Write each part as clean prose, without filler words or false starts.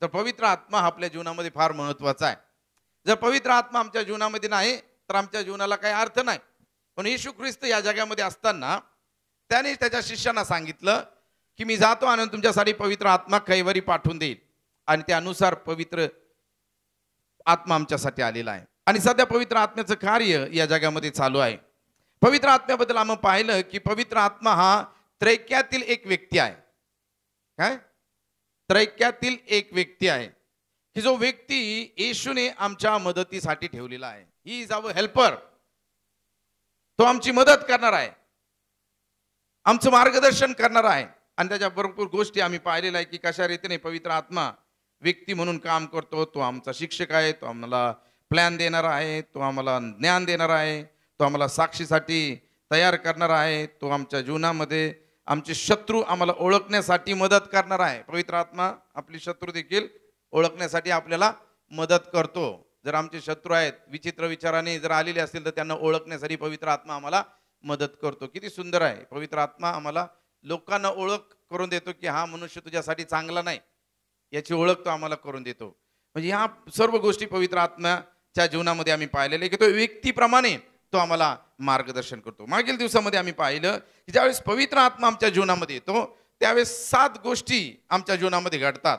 तर पवित्र आत्मा आपल्या जीवनामध्ये फार महत्वाचा आहे. जर पवित्र आत्मा आमच्या जीवनामध्ये नाही तर आमच्या जीवनाला काही अर्थ नाही. पण येशू ख्रिस्त या जगामध्ये असताना त्याने त्याच्या शिष्यांना सांगितलं की मी जातो आणि तुमच्यासाठी पवित्र आत्मा कैवारी पाठवून देईल. आणि त्यानुसार पवित्र आत्मा आमच्यासाठी आलेला आहे. आणि सध्या पवित्र आत्म्याचं कार्य या जगामध्ये चालू आहे. पवित्र आत्म्याबद्दल आम्ही पाहिलं की पवित्र आत्मा हा त्रैक्यातील एक व्यक्ती आहे. काय? त्रैक्यातील एक व्यक्ती आहे की जो व्यक्ती येशूने आमच्या मदतीसाठी ठेवलेला आहे. He is our helper. तो आमची मदत करणार आहे, आमचं मार्गदर्शन करणार आहे. आणि त्याच्या भरपूर गोष्टी आम्ही पाहिलेल्या आहे की कशा रीतीने पवित्र आत्मा व्यक्ती म्हणून काम करतो. तो आमचा शिक्षक आहे, तो आम्हाला प्लॅन देणार आहे, तो आम्हाला ज्ञान देणार आहे, तो आम्हाला साक्षीसाठी तयार करणार आहे, तो आमच्या जीवनामध्ये आमचे शत्रू आम्हाला ओळखण्यासाठी मदत करणार आहे. पवित्र आत्मा आपली शत्रू देखील ओळखण्यासाठी आपल्याला मदत करतो. जर आमचे शत्रू आहेत, विचित्र विचाराने जर आलेले असतील तर त्यांना ओळखण्यासाठी पवित्र आत्मा आम्हाला मदत करतो. किती सुंदर आहे. पवित्र आत्मा आम्हाला लोकांना ओळख करून देतो की हा मनुष्य तुझ्यासाठी चांगला नाही, याची ओळख तो आम्हाला करून देतो. म्हणजे ह्या सर्व गोष्टी पवित्र आत्म्याच्या जीवनामध्ये आम्ही पाहिलेले की तो व्यक्तीप्रमाणे तो आम्हाला मार्गदर्शन करतो. मागील दिवसामध्ये आम्ही पाहिलं की ज्यावेळेस पवित्र आत्मा आमच्या जीवनामध्ये येतो त्यावेळेस 7 गोष्टी आमच्या जीवनामध्ये घडतात.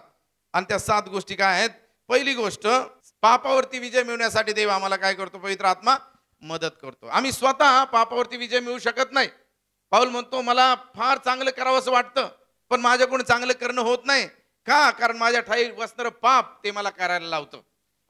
आणि त्या 7 गोष्टी काय आहेत? पहिली गोष्ट, पापावरती विजय मिळवण्यासाठी देव आम्हाला काय करतो? पवित्र आत्मा मदत करतो. आम्ही स्वतः पापावरती विजय मिळवू शकत नाही. पाऊल म्हणतो मला फार चांगलं करावं असं वाटतं पण माझ्याकडून चांगलं करणं होत नाही. का? कारण माझ्या ठाई वसणारं पाप ते मला करायला लावतं.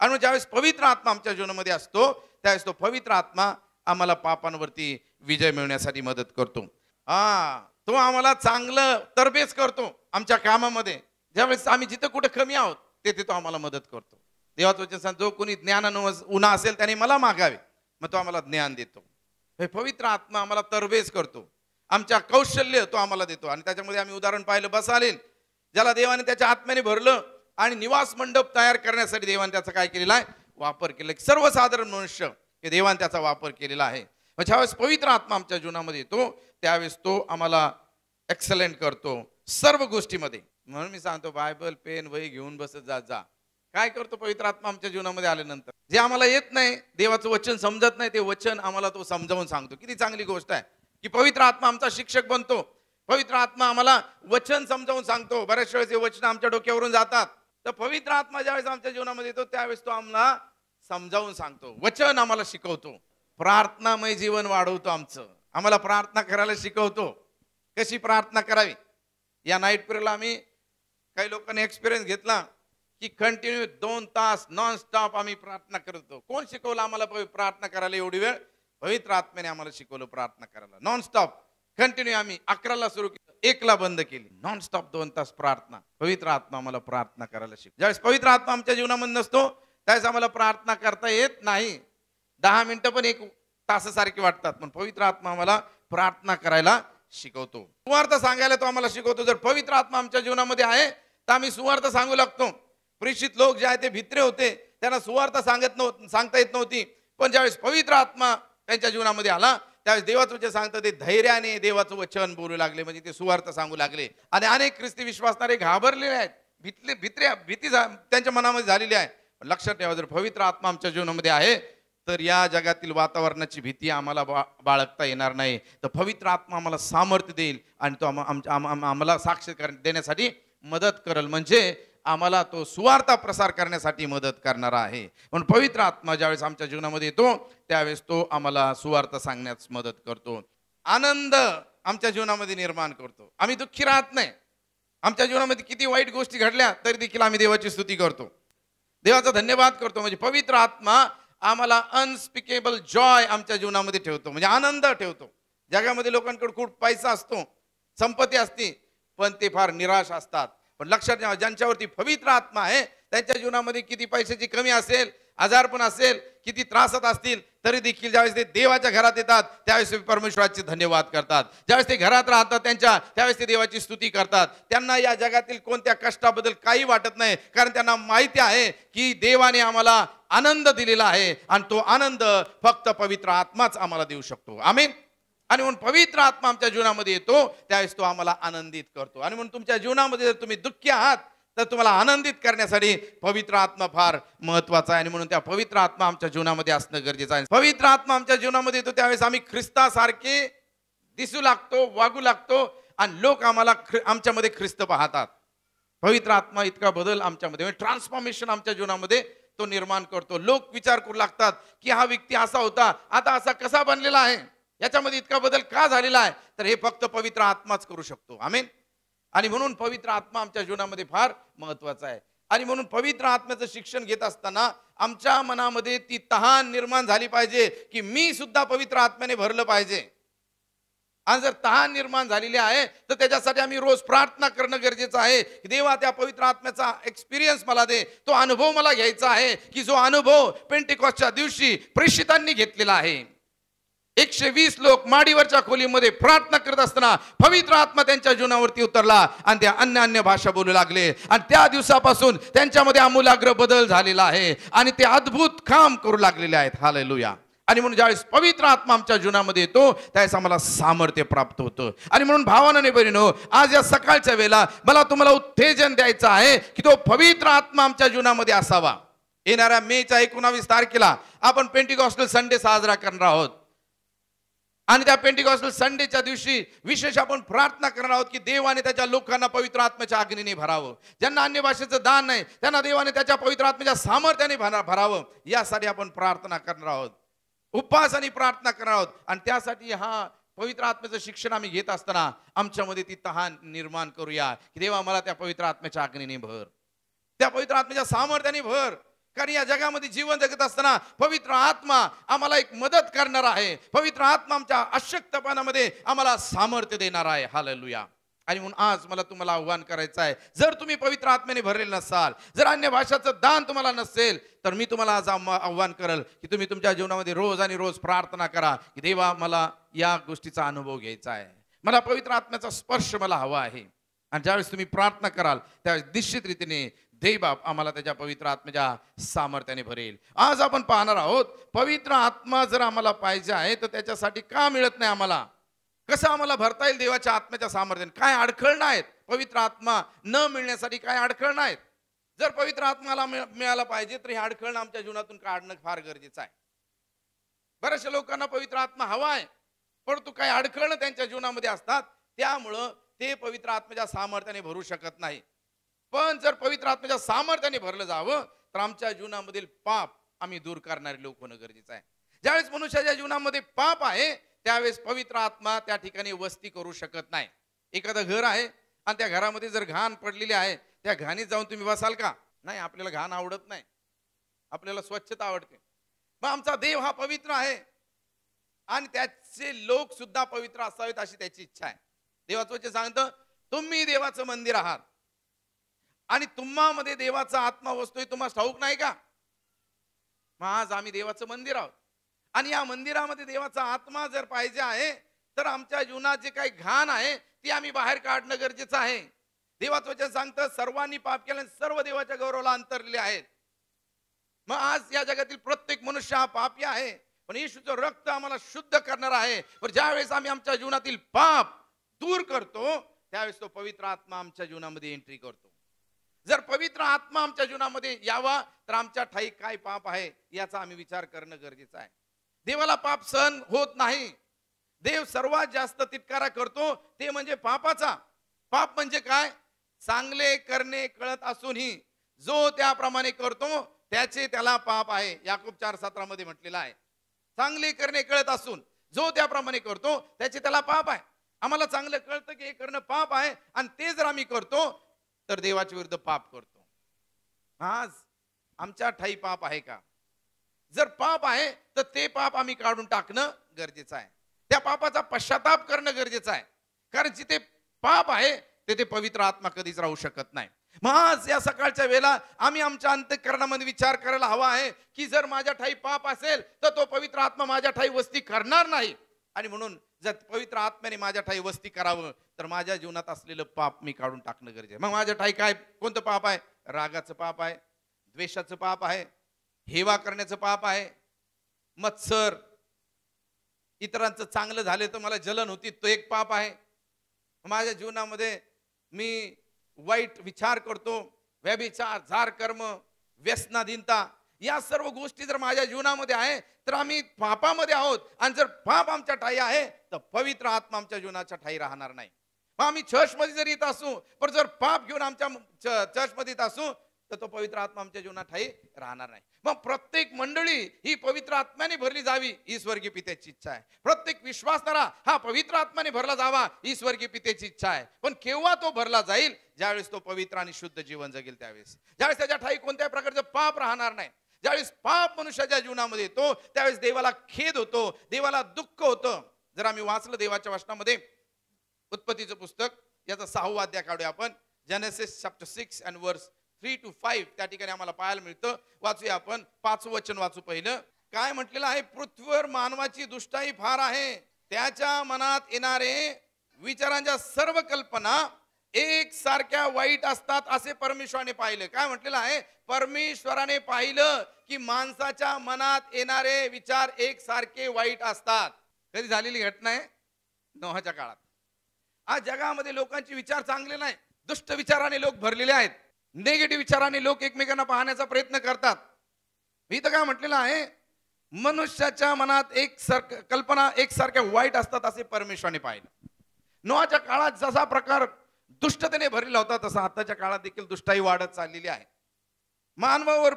आणि ज्यावेळेस पवित्र आत्मा आमच्या जीवनामध्ये असतो त्यावेळेस तो पवित्र आत्मा आम्हाला पापांवरती विजय मिळवण्यासाठी मदत करतो. तो आम्हाला चांगलं तरबेज करतो आमच्या कामामध्ये. ज्यावेळेस आम्ही जिथं कुठे कमी आहोत तेथे तो आम्हाला मदत करतो. देवाचं वचन सांगतो जो कोणी ज्ञानानं उन्हा असेल त्याने मला मागावे, मग तो आम्हाला ज्ञान देतो. हे पवित्र आत्मा आम्हाला तरबेज करतो, आमच्या कौशल्य तो आम्हाला देतो. आणि त्याच्यामध्ये आम्ही उदाहरण पाहिलं बसालेन, ज्याला देवाने त्याच्या आत्म्याने भरलं आणि निवास मंडप तयार करण्यासाठी देवाने त्याचा काय केलेला आहे? वापर केला. सर्वसाधारण मनुष्य हे देवाने त्याचा वापर केलेला आहे. ज्यावेळेस पवित्र आत्मा आमच्या जीवनामध्ये येतो त्यावेळेस तो आम्हाला एक्सलेंट करतो सर्व गोष्टीमध्ये. म्हणून मी सांगतो बायबल पेन वही घेऊन बसत जा. काय करतो पवित्र आत्मा आमच्या जीवनामध्ये आल्यानंतर? जे आम्हाला येत नाही, देवाचं वचन समजत नाही, ते वचन आम्हाला तो समजावून सांगतो. किती चांगली गोष्ट आहे की पवित्र आत्मा आमचा शिक्षक बनतो. पवित्र आत्मा आम्हाला वचन समजावून सांगतो. बऱ्याच वेळेस हे वचन आमच्या डोक्यावरून जातात, तर पवित्र आत्मा ज्यावेळेस आमच्या जीवनामध्ये येतो त्यावेळेस तो आम्हाला समजावून सांगतो, वचन आम्हाला शिकवतो, प्रार्थनामय जीवन वाढवतो आमचं, आम्हाला प्रार्थना करायला शिकवतो, कशी प्रार्थना करावी. या नाईट प्रेयरला आम्ही काही लोकांनी एक्सपिरियन्स घेतला की कंटिन्यू 2 तास नॉन स्टॉप आम्ही प्रार्थना करतो. कोण शिकवलं आम्हाला प्रार्थना करायला एवढी वेळ? पवित्र आत्म्याने आम्हाला शिकवलं प्रार्थना करायला. नॉन स्टॉप कंटिन्यू आम्ही 11ला सुरू केलं, 1ला बंद केली. नॉन स्टॉप 2 तास प्रार्थना. पवित्र आत्मा आम्हाला प्रार्थना करायला शिकवतो. ज्यावेळेस पवित्र आत्मा आमच्या जीवनामध्ये नसतो त्यावेळेस आम्हाला प्रार्थना करता येत नाही. 10 मिनिटं पण 1 तासासारखी वाटतात, पण पवित्र आत्मा आम्हाला प्रार्थना करायला शिकवतो. सुवार्थ सांगायला तो आम्हाला शिकवतो. जर पवित्र आत्मा आमच्या जीवनामध्ये आहे तर आम्ही सुवार्थ सांगू लागतो. प्रेषित लोक जे आहे ते भित्रे होते, त्यांना सुवार्थ सांगता येत नव्हती. पण ज्यावेळेस पवित्र आत्मा त्यांच्या जीवनामध्ये आला त्यावेळेस देवाचं वचन सांगतं ते धैर्याने देवाचं वचन बोलू लागले, म्हणजे ते सुवार्थ सांगू लागले. आणि अनेक ख्रिस्ती विश्वासणारे घाबरलेले आहेत, भीती त्यांच्या मनामध्ये झालेली आहे. पण लक्षात ठेवा, जर पवित्र आत्मा आमच्या जीवनामध्ये आहे तर या जगातील वातावरणाची भीती आम्हाला बाळगता येणार नाही. तर पवित्र आत्मा आम्हाला सामर्थ्य देईल आणि तो आम्हाला साक्ष देण्यासाठी मदत करेल, म्हणजे आम्हाला तो सुवार्थ प्रसार करण्यासाठी मदत करणारा आहे. पण पवित्र आत्मा ज्यावेळेस आमच्या जीवनामध्ये येतो त्यावेळेस तो आम्हाला सुवार्थ सांगण्यास मदत करतो. आनंद आमच्या जीवनामध्ये निर्माण करतो. आम्ही दुःखी राहत नाही. आमच्या जीवनामध्ये किती वाईट गोष्टी घडल्या तरी देखील आम्ही देवाची स्तुती करतो, देवाचा धन्यवाद करतो. म्हणजे पवित्र आत्मा आम्हाला अनस्पिकेबल जॉय आमच्या जीवनामध्ये ठेवतो, म्हणजे आनंद ठेवतो. जगामध्ये लोकांकडे खूप पैसा असतो, संपत्ती असते, पण ते फार निराश असतात. पण लक्षात ठेवा, ज्यांच्यावरती पवित्र आत्मा आहे त्यांच्या जीवनामध्ये किती पैशाची कमी असेल, आजारपण असेल, किती त्रासात असतील, तरी देखील ज्यावेळेस ते देवाच्या घरात येतात त्यावेळेस ते परमेश्वराचे धन्यवाद करतात. ज्यावेळेस ते घरात राहतात त्यावेळेस ते देवाची स्तुती करतात. त्यांना या जगातील कोणत्या कष्टाबद्दल काही वाटत नाही, कारण त्यांना माहिती आहे की देवाने आम्हाला आनंद दिलेला आहे आणि तो आनंद फक्त पवित्र आत्माच आम्हाला देऊ शकतो. आमेन. आणि म्हणून पवित्र आत्मा आमच्या जीवनामध्ये येतो त्यावेळेस तो आम्हाला आनंदित करतो. आणि म्हणून तुमच्या जीवनामध्ये जर तुम्ही दुःखी आहात तर तुम्हाला आनंदित करण्यासाठी पवित्र आत्मा फार महत्वाचा आहे. आणि म्हणून त्या पवित्र आत्मा आमच्या जीवनामध्ये असणं गरजेचं आहे. पवित्र आत्मा आमच्या जीवनामध्ये येतो त्यावेळेस आम्ही ख्रिस्तासारखे दिसू लागतो, वागू लागतो आणि लोक आम्हाला आमच्यामध्ये ख्रिस्त पाहतात. पवित्र आत्मा इतका बदल आमच्यामध्ये, ट्रान्सफॉर्मेशन आमच्या जीवनामध्ये तो निर्माण करतो. लोक विचार करू लागतात की हा व्यक्ती असा होता, आता असा कसा बनलेला आहे, याच्यामध्ये इतका बदल का झालेला आहे. तर हे फक्त पवित्र आत्माच करू शकतो. आमेन. आणि म्हणून पवित्र आत्मा आमच्या जीवनामध्ये फार महत्वाचा आहे. आणि म्हणून पवित्र आत्म्याचं शिक्षण घेत असताना आमच्या मनामध्ये ती तहान निर्माण झाली पाहिजे की मी सुद्धा पवित्र आत्म्याने भरलं पाहिजे. आणि जर तहान निर्माण झालेली आहे तर त्याच्यासाठी आम्ही रोज प्रार्थना करणं गरजेचं आहे की देवा त्या पवित्र आत्म्याचा एक्सपिरियन्स मला दे, तो अनुभव मला घ्यायचा आहे की जो अनुभव पेंटिकॉस्टच्या दिवशी प्रेषितांनी घेतलेला आहे. 120 लोक माडीवरच्या खोलीमध्ये प्रार्थना करत असताना पवित्र आत्मा त्यांच्या जीवनावरती उतरला आणि त्या अन्य भाषा बोलू लागले. आणि त्या दिवसापासून त्यांच्यामध्ये आमूलाग्र बदल झालेला आहे आणि ते अद्भुत काम करू लागलेले आहेत. हालेलुया. आणि म्हणून ज्यावेळेस पवित्र आत्मा आमच्या जीवनामध्ये येतो त्यावेळेस आम्हाला सामर्थ्य प्राप्त होतं. आणि म्हणून भावाने बहिणीनो, आज या सकाळच्या वेळेला मला तुम्हाला उत्तेजन द्यायचं आहे की तो पवित्र आत्मा आमच्या जीवनामध्ये असावा. येणाऱ्या मेच्या 19 तारखेला आपण पेंटिकॉस्टल संडे साजरा करणार आहोत. आणि त्या पेंटिकॉस्टल संडेच्या दिवशी विशेष आपण प्रार्थना करणार आहोत की देवाने त्याच्या लोकांना पवित्र आत्म्याच्या अग्नीने भरावं. ज्यांना अन्य भाषेचं दान नाही त्यांना देवाने त्याच्या पवित्र आत्म्याच्या सामर्थ्याने भरावं, यासाठी आपण प्रार्थना करणार आहोत, उपवास आणि प्रार्थना करणार आहोत. आणि त्यासाठी हा पवित्र आत्म्याचं शिक्षण आम्ही घेत असताना आमच्यामध्ये ती तहान निर्माण करूया की देवा मला त्या पवित्र आत्म्याच्या अग्नीने भर, त्या पवित्र आत्म्याच्या सामर्थ्याने भर. कारण या जगामध्ये जीवन जगत असताना पवित्र आत्मा आम्हाला एक मदत करणार आहे. पवित्र आत्मा आमच्या अशक्तपणामध्ये आम्हाला सामर्थ्य देणार आहे. हालेलुया. आणि म्हणून आज मला तुम्हाला आव्हान करायचं आहे, जर तुम्ही पवित्र आत्म्याने भरलेले नसाल, जर अन्य भाषाचं दान तुम्हाला नसेल, तर मी तुम्हाला आज आव्हान करेल की तुम्ही तुमच्या जीवनामध्ये रोज आणि रोज प्रार्थना करा की देवा मला या गोष्टीचा अनुभव घ्यायचा आहे, मला पवित्र आत्म्याचा स्पर्श मला हवा आहे. आणि ज्यावेळेस तुम्ही प्रार्थना कराल त्यावेळेस निश्चित रीतीने देवबाप आम्हाला त्याच्या पवित्र आत्म्याच्या सामर्थ्याने भरेल. आज आपण पाहणार आहोत पवित्र आत्मा जर आम्हाला पाहिजे आहे तर त्याच्यासाठी का मिळत नाही आम्हाला, कसं आम्हाला भरता येईल देवाच्या आत्म्याच्या सामर्थ्याने, काय अडखळणं आहेत पवित्र आत्मा न मिळण्यासाठी, काय अडखळणं आहेत. जर पवित्र आत्म्याला मिळाला पाहिजे तर हे अडखळणं आमच्या जीवनातून काढणं फार गरजेचं आहे. बऱ्याचशा लोकांना पवित्र आत्मा हवा आहे परंतु काही अडखळणं त्यांच्या जीवनामध्ये असतात, त्यामुळं ते पवित्र आत्म्याच्या सामर्थ्याने भरू शकत नाही. पण जर पवित्र आत्म्याच्या सामर्थ्याने भरलं जावं तर आमच्या जीवनामधील पाप आम्ही दूर करणारे लोक होणं गरजेचं आहे. ज्यावेळेस मनुष्याच्या जीवनामध्ये पाप आहे त्यावेळेस पवित्र आत्मा त्या ठिकाणी वस्ती करू शकत नाही. एखादं घर आहे आणि त्या घरामध्ये जर घाण पडलेली आहे, त्या घाणीत जाऊन तुम्ही बसाल का? नाही, आपल्याला घाण आवडत नाही, आपल्याला स्वच्छता आवडते. मग आमचा देव हा पवित्र आहे आणि त्याचे लोक सुद्धा पवित्र असावेत अशी त्याची इच्छा आहे. देवाचं वचन सांगतं तुम्ही देवाचं मंदिर आहात आणि तुम्हामध्ये देवाचा आत्मा वसतोय, तुम्हाला ठाऊक नाही का? मग आज आम्ही देवाचं मंदिर आहोत आणि या मंदिरामध्ये देवाचा आत्मा जर पाहिजे आहे तर आमच्या जीवनात जे काही घाण आहे ती आम्ही बाहेर काढणं गरजेचं आहे. देवाचं वचन सांगतं सर्वांनी पाप केले, सर्व देवाच्या गौरवाला अंतरलेले आहेत. मग आज या जगातील प्रत्येक मनुष्य हा पापी आहे, पण येशूचं रक्त आम्हाला शुद्ध करणार आहे. पण ज्यावेळेस आम्ही आमच्या जीवनातील पाप दूर करतो त्यावेळेस तो पवित्र आत्मा आमच्या जीवनामध्ये एंट्री करतो. जर पवित्र आत्मा आमच्या जीवनामध्ये यावा तर आमच्या ठाई काय पाप आहे याचा आम्ही विचार करणं गरजेचं आहे. देवाला पाप सहन होत नाही. देव सर्वात जास्त तिटकारा करतो ते म्हणजे पापाचा. पाप म्हणजे काय? चांगले करणे कळत असूनही जो त्याप्रमाणे करतो त्याचे त्याला पाप आहे. याकूब 4:17 मध्ये म्हटलेलं आहे. चांगले करणे कळत असून जो त्याप्रमाणे करतो त्याचे त्याला पाप आहे. आम्हाला चांगलं कळतं की हे करणं पाप आहे आणि ते जर आम्ही करतो तर देवाच्या विरुद्ध पाप करतो. आज आमच्या ठाई पाप आहे का? जर पाप आहे तर ते पाप आम्ही काढून टाकणं गरजेचं आहे. त्या पापाचा पश्चाताप करणं गरजेचं आहे. कारण जिथे पाप आहे तिथे पवित्र आत्मा कधीच राहू शकत नाही. मग आज या सकाळच्या वेळेला आम्ही आमच्या अंतःकरणामध्ये विचार करायला हवा आहे की जर माझ्या ठाई पाप असेल तर तो पवित्र आत्मा माझ्या ठाई वस्ती करणार नाही. आणि म्हणून जर पवित्र आत्म्याने माझ्या ठाई वस्ती करावं तर माझ्या जीवनात असलेलं पाप मी काढून टाकणं गरजेचं आहे. मग माझ्या ठाई काय कोणतं पाप आहे? रागाचं पाप आहे, द्वेषाचं पाप आहे, हेवा करण्याचं पाप आहे, मत्सर, इतरांचं चांगलं झाले तर मला जलन होती तो एक पाप आहे. माझ्या जीवनामध्ये मी वाईट विचार करतो, व्यभिचार, जार कर्म, व्यसनाधीनता, या सर्व गोष्टी जर माझ्या जीवनामध्ये आहे तर आम्ही पापामध्ये आहोत. आणि जर पाप आमच्या ठाई आहे तर पवित्र आत्मा आमच्या जीवनाच्या ठाई राहणार नाही. मग आम्ही चर्चमध्ये जरी येत असू पण जर पाप घेऊन आमच्या चर्चमध्ये येत असू तर तो पवित्र आत्मा आमच्या जीवनात ठाई राहणार नाही. मग प्रत्येक मंडळी ही पवित्र आत्म्याने भरली जावी ही स्वर्गीय पित्याची इच्छा आहे. प्रत्येक विश्वासणारा हा पवित्र आत्म्याने भरला जावा ही स्वर्गीय पित्याची इच्छा आहे. पण केव्हा तो भरला जाईल? ज्यावेळेस तो पवित्र आणि शुद्ध जीवन जगेल त्यावेळेस. ज्यावेळेस त्याच्या ठाई कोणत्याही प्रकारचं पाप राहणार नाही. ज्यावेळेस पाप मनुष्याच्या जीवनामध्ये येतो त्यावेळेस देवाला खेद होतो, देवाला दुःख होतं. जर आम्ही वाचलं देवाच्या वचनामध्ये उत्पत्तीचं पुस्तक याचा 6वा अध्याय काढूया आपण. Genesis chapter 6 and verse 3 to 5 त्या ठिकाणी आम्हाला पाहायला मिळतं. वाचूया आपण. 5वं वचन वाचू. पहिलं काय म्हटलेलं आहे? पृथ्वीवर मानवाची दुष्टाई फार आहे, त्याच्या मनात येणारे विचारांच्या सर्व कल्पना एक सारख्या वाईट असतात असे परमेश्वराने पाहिलं. काय म्हटलेलं आहे? परमेश्वराने पाहिलं की माणसाच्या मनात येणारे विचार एक सारखे वाईट असतात. कधी झालेली घटना आहे? नोहाच्या काळात. आज जगामध्ये लोकांचे विचार चांगले नाही, दुष्ट विचाराने लोक भरलेले आहेत. निगेटिव्ह विचाराने लोक एकमेकांना पाहण्याचा प्रयत्न करतात. इथं काय म्हटलेलं आहे? मनुष्याच्या मनात कल्पना एकसारख्या वाईट असतात असे परमेश्वराने पाहिलं. नोहाच्या काळात जसा प्रकार दुष्टतेने भरलेला होता तसा आताच्या काळात देखील दुष्टाई वाढत चाललेली आहे. मानवावर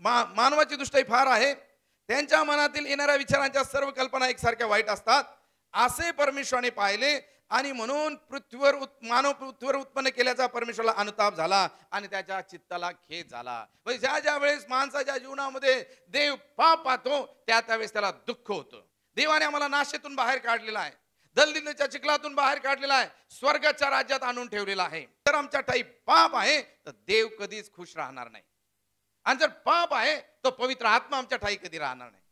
मानवाची दुष्टाई फार आहे, त्यांच्या मनातील येणाऱ्या विचारांच्या सर्व कल्पना एकसारख्या वाईट असतात असे परमेश्वराने पाहिले. आणि म्हणून मानव पृथ्वीवर उत्पन्न केल्याचा परमेश्वराला अनुताप झाला आणि त्याच्या चित्ताला खेद झाला. ज्या वेळेस माणसाच्या जीवनामध्ये देव पाप पाहतो त्यावेळेस त्याला दुःख होतं. देवाने आम्हाला नाशेतून बाहेर काढलेला आहे, दलदलीच्या चिखलातून बाहेर काढलेला आहे, स्वर्गाच्या राज्यात आणून ठेवलेला आहे. तर आमच्या ठाई पाप आहे तर देव कधीच खुश राहणार नाही. आणि जर पाप आहे तर पवित्र आत्मा आमच्या ठाई कधी राहणार नाही.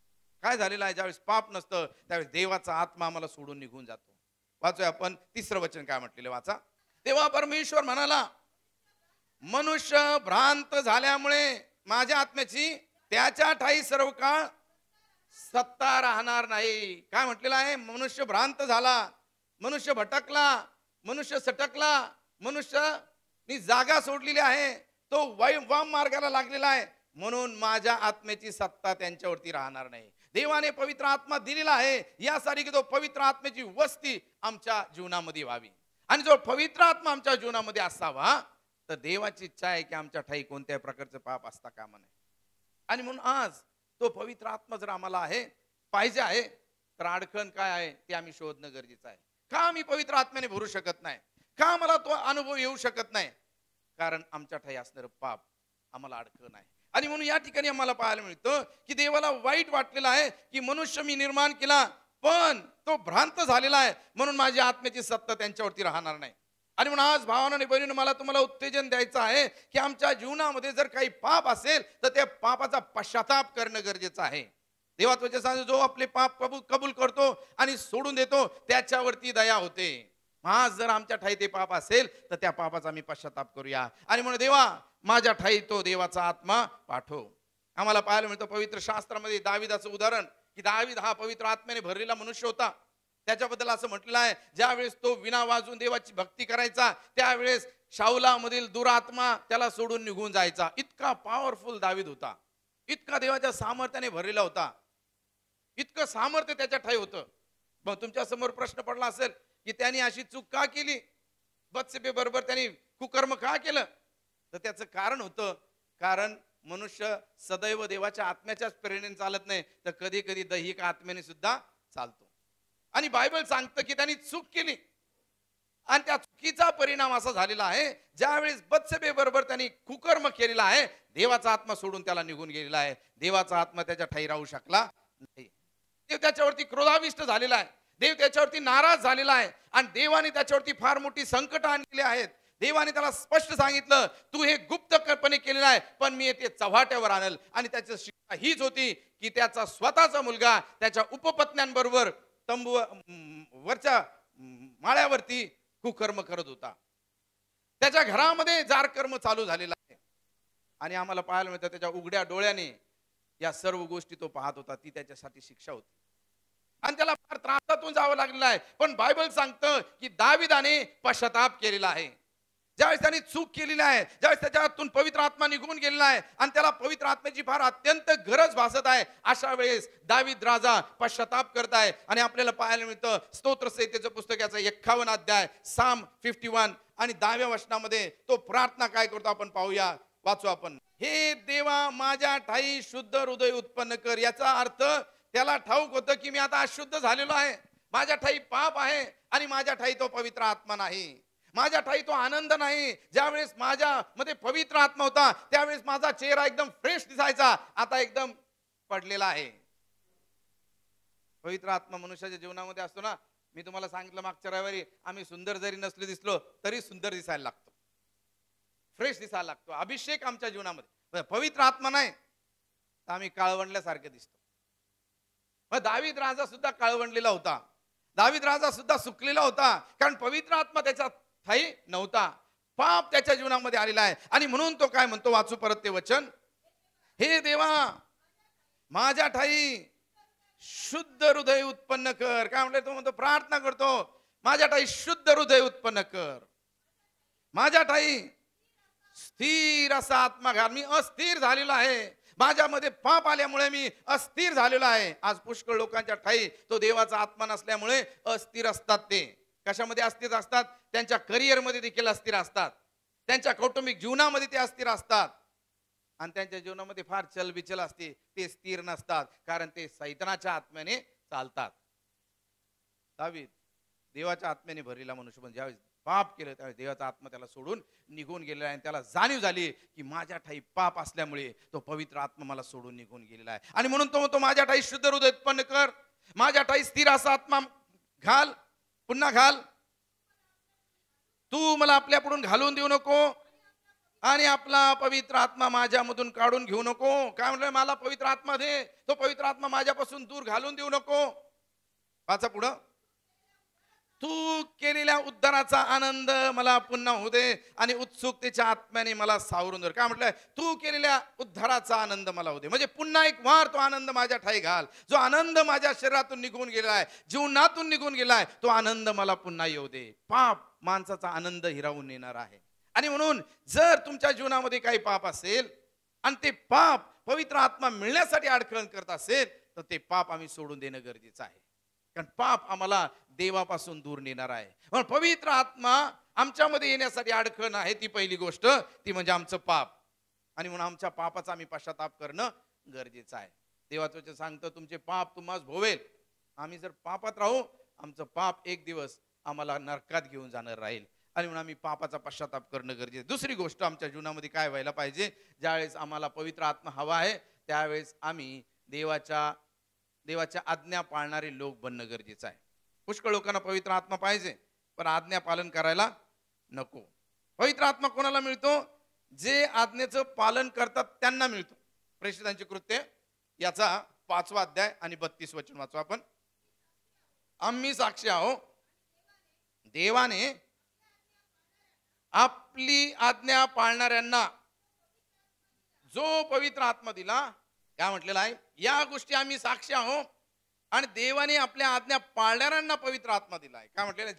काय झालेलं आहे? ज्यावेळेस पाप नसतं त्यावेळेस देवाचा आत्मा आम्हाला सोडून निघून जातो. वाचूया आपण 3रं वचन काय म्हटलेलं वाचा. तेव्हा परमेश्वर म्हणाला, मनुष्य भ्रांत झाल्यामुळे माझ्या आत्म्याची त्याच्या ठाई सर्व काळ सत्ता राहणार नाही. काय म्हटलेलं आहे? मनुष्य भ्रांत झाला, मनुष्य भटकला, मनुष्य सटकला, मनुष्यानी जागा सोडलेली आहे, तो वाम मार्गाला लागलेला आहे, म्हणून माझ्या आत्म्याची सत्ता त्यांच्यावरती राहणार नाही. देवाने पवित्र आत्मा दिलेला आहे यासाठी की तो पवित्र आत्म्याची वस्ती आमच्या जीवनामध्ये व्हावी. आणि जो पवित्र आत्मा आमच्या जीवनामध्ये असावा तर देवाची इच्छा आहे की आमच्या ठाई कोणत्याही प्रकारचे पाप असता कामा नये. आणि म्हणून आज तो पवित्र आत्मा जर आम्हाला आहे पाहिजे आहे तर अडखण काय आहे ते आम्ही शोधणं गरजेचं आहे. का आम्ही पवित्र आत्म्याने भरू शकत नाही? का मला तो अनुभव येऊ शकत नाही? कारण आमच्या ठाई असणारं पाप आम्हाला अडखण आहे. आणि म्हणून या ठिकाणी आम्हाला पाहायला मिळतं की देवाला वाईट वाटलेलं आहे की मनुष्य मी निर्माण केला पण तो भ्रांत झालेला आहे, म्हणून माझी आत्म्याची सत्ता त्यांच्यावरती राहणार नाही. आणि म्हणून आज भावाने बहिणीने मला तुम्हाला उत्तेजन द्यायचं आहे की आमच्या जीवनामध्ये जर काही पाप असेल तर त्या पापाचा पश्चाताप करणं गरजेचं आहे. देवाचे सांगतो जो आपले पाप कबूल करतो आणि सोडून देतो त्याच्यावरती दया होते. आज जर आमच्या ठाई ते पाप असेल तर त्या पापाचा आम्ही पश्चाताप करूया. आणि म्हणून देवा माझ्या ठाई तो देवाचा आत्मा पाठव. आम्हाला पाहायला मिळतं पवित्र शास्त्रामध्ये दाविदाचं उदाहरण की दावीद हा पवित्र आत्म्याने भरलेला मनुष्य होता. त्याच्याबद्दल असं म्हटलेलं आहे ज्यावेळेस तो विना वाजून देवाची भक्ती करायचा त्यावेळेस शाऊलामधील दुरात्मा त्याला सोडून निघून जायचा. इतका पॉवरफुल दावीद होता, इतका देवाच्या सामर्थ्याने भरलेला होता, इतकं सामर्थ्य त्याच्या ठाई होतं. मग तुमच्या समोर प्रश्न पडला असेल की त्यांनी अशी चूक का केली, बत्शेबे बरोबर त्यांनी कुकर्म का केलं? तर त्याचं कारण होतं, कारण मनुष्य सदैव देवाच्या आत्म्याच्याच प्रेरणेने चालत नाही तर कधी कधी दैहिक आत्म्याने सुद्धा चालतो. आणि बायबल सांगतं की त्यांनी चूक केली आणि त्या चुकीचा परिणाम असा झालेला आहे ज्यावेळेस बत्शेबे बरोबर त्यांनी कुकर्म केलेला आहे देवाचा आत्मा सोडून त्याला निघून गेलेला आहे. देवाचा आत्मा त्याच्या ठाई राहू शकला नाही. देव त्याच्यावरती क्रोधाविष्ट झालेला आहे, देव त्याच्यावरती नाराज झालेला आहे आणि देवाने त्याच्यावरती फार मोठी संकट आणलेली आहेत. देवाने त्याला स्पष्ट सांगितलं तू हे गुप्तपणे केलेलं आहे पण मी ते चव्हाट्यावर आणल. आणि त्याची शिक्षा हीच होती की त्याचा स्वतःचा मुलगा त्याच्या उपपत्न्यांबरोबर तंबू वरच्या माळ्यावरती कुकर्म करत होता. त्याच्या घरामध्ये जारकर्म चालू झालेला आहे. आणि आम्हाला पाहायला मिळतं त्याच्या उघड्या डोळ्याने या सर्व गोष्टी तो पाहत होता. ती त्याच्यासाठी शिक्षा होती आणि त्याला फार त्रासातून जावं लागलेलं आहे. पण बायबल सांगतं की दाविदाने पश्चाताप केलेला आहे. ज्यावेळेस त्याने चूक केलेली आहे, ज्यावेळेस त्याच्या हातून पवित्र आत्मा निघून गेलेला आहे आणि त्याला पवित्र आत्म्याची फार अत्यंत गरज भासत आहे, अशा वेळेस दावीद राजा पश्चाताप करत आहे. आणि आपल्याला पाहायला मिळतं स्तोत्र संहितेचं पुस्तक याचा 51 अध्याय साम 51 आणि 10व्या वचनामध्ये तो प्रार्थना काय करतो आपण पाहूया, वाचू आपण. हे देवा माझ्या ठाई शुद्ध हृदय उत्पन्न कर. याचा अर्थ त्याला ठाऊक होतं की मी आता अशुद्ध झालेलो आहे, माझ्या ठाई पाप आहे आणि माझ्या ठाई तो पवित्र आत्मा नाही, माझ्या ठाई तो आनंद नाही. ज्यावेळेस माझ्या मध्ये पवित्र आत्मा होता त्यावेळेस माझा चेहरा एकदम फ्रेश दिसायचा, आता एकदम पडलेला आहे. पवित्र आत्मा मनुष्याच्या जीवनामध्ये असतो ना. मी तुम्हाला सांगितलं मागच्या रविवारी, आम्ही सुंदर जरी नसले दिसलो तरी सुंदर दिसायला लागतो, फ्रेश दिसायला लागतो. अभिषेक आमच्या जीवनामध्ये पवित्र आत्मा नाही तर आम्ही काळवंडल्यासारखे दिसतो. मग दावीद राजा सुद्धा काळवंडलेला होता, दावीद राजा सुद्धा सुकलेला होता, कारण पवित्र आत्मा त्याच्या ठाई नव्हता, पाप त्याच्या जीवनामध्ये आलेला आहे. आणि म्हणून तो काय म्हणतो, वाचू परत ते वचन. हे देवा माझ्या ठाई शुद्ध हृदय उत्पन्न कर. काय म्हटलं, तो म्हणतो प्रार्थना करतो, माझ्या ठाई शुद्ध हृदय उत्पन्न कर, माझ्या ठाई स्थिर असा आत्मा घाल. मी अस्थिर झालेलो आहे, माझ्यामध्ये पाप आल्यामुळे मी अस्थिर झालेलो आहे. आज पुष्कळ लोकांच्या ठाई तो देवाचा आत्मा नसल्यामुळे अस्थिर असतात. ते कशामध्ये अस्थिर असतात? त्यांच्या करिअरमध्ये देखील अस्थिर असतात, त्यांच्या कौटुंबिक जीवनामध्ये ते अस्थिर असतात आणि त्यांच्या जीवनामध्ये फार चलबिचल असते. ते स्थिर नसतात कारण ते सैतानाच्या आत्म्याने चालतात. दावीद देवाच्या आत्म्याने भरलेला मनुष्य, पण ज्यावेळेस पाप केलं त्यावेळेस देवाचा आत्मा त्याला सोडून निघून गेलेला आहे आणि त्याला जाणीव झाली की माझ्या ठाई पाप असल्यामुळे तो पवित्र आत्मा मला सोडून निघून गेलेला आहे. आणि म्हणून तो म्हणतो माझ्या ठाई शुद्ध हृदय उत्पन्न कर, माझ्या ठाई स्थिर असा आत्मा घाल, पुन्हा घाल. तू मला आपल्याकडून घालून देऊ नको आणि आपला पवित्र आत्मा माझ्यामधून काढून घेऊ नको. काय म्हणलं, मला पवित्र आत्मा दे, तो पवित्र आत्मा माझ्यापासून दूर घालून देऊ नको. वाचा पुढं. तू केलेल्या उद्धाराचा आनंद मला पुन्हा होऊ दे आणि उत्सुकतेच्या आत्म्याने मला सावरून दे. काय म्हटलंय, तू केलेल्या उद्धाराचा आनंद मला होऊ दे, म्हणजे पुन्हा एक वार तो आनंद माझ्या ठाई घाल. जो आनंद माझ्या शरीरातून निघून गेला आहे, जीवनातून निघून गेलाय, तो आनंद मला पुन्हा येऊ दे. पाप माणसाचा आनंद हिरावून नेणार आहे. आणि म्हणून जर तुमच्या जीवनामध्ये काही पाप असेल आणि ते पाप पवित्र आत्मा मिळण्यासाठी अडखळण करत असेल तर ते पाप आम्ही सोडून देणं गरजेचं आहे, कारण पाप आम्हाला देवापासून दूर नेणार आहे. म्हणून पवित्र आत्मा आमच्यामध्ये येण्यासाठी अडखळण आहे ती पहिली गोष्ट, ती म्हणजे आमचं पाप. आणि म्हणून आमच्या पापाचा आम्ही पश्चाताप करणं गरजेचं आहे. देवाचं वचन सांगतं तुमचे पाप तुम्हास भोवेल. आम्ही जर पापात राहू, आमचं पाप एक दिवस आम्हाला नरकात घेऊन जाणार राहील. आणि म्हणून आम्ही पापाचा पश्चाताप करणं गरजेचं. दुसरी गोष्ट आमच्या जीवनामध्ये काय व्हायला पाहिजे, ज्यावेळेस आम्हाला पवित्र आत्मा हवा आहे त्यावेळेस आम्ही देवाच्या आज्ञा पाळणारे लोक बनणं गरजेचं आहे. पुष्कळ लोकांना पवित्र आत्मा पाहिजे पण आज्ञा पालन करायला नको. पवित्र आत्मा कोणाला मिळतो? जे आज्ञेचं पालन करतात त्यांना मिळतो. प्रेषितांची कृत्ये याचा 5वा अध्याय आणि 32 वचन वाचू आपण. आम्ही साक्षी आहोत, देवाने आपली आज्ञा पाळणाऱ्यांना जो पवित्र आत्मा दिला. काय म्हटलेलं आहे, या गोष्टी आम्ही साक्षी आहोत आणि देवाने आपल्या आज्ञा पाळणाऱ्यांना पवित्र आत्मा दिला आहे. काय म्हटलेलं आहे,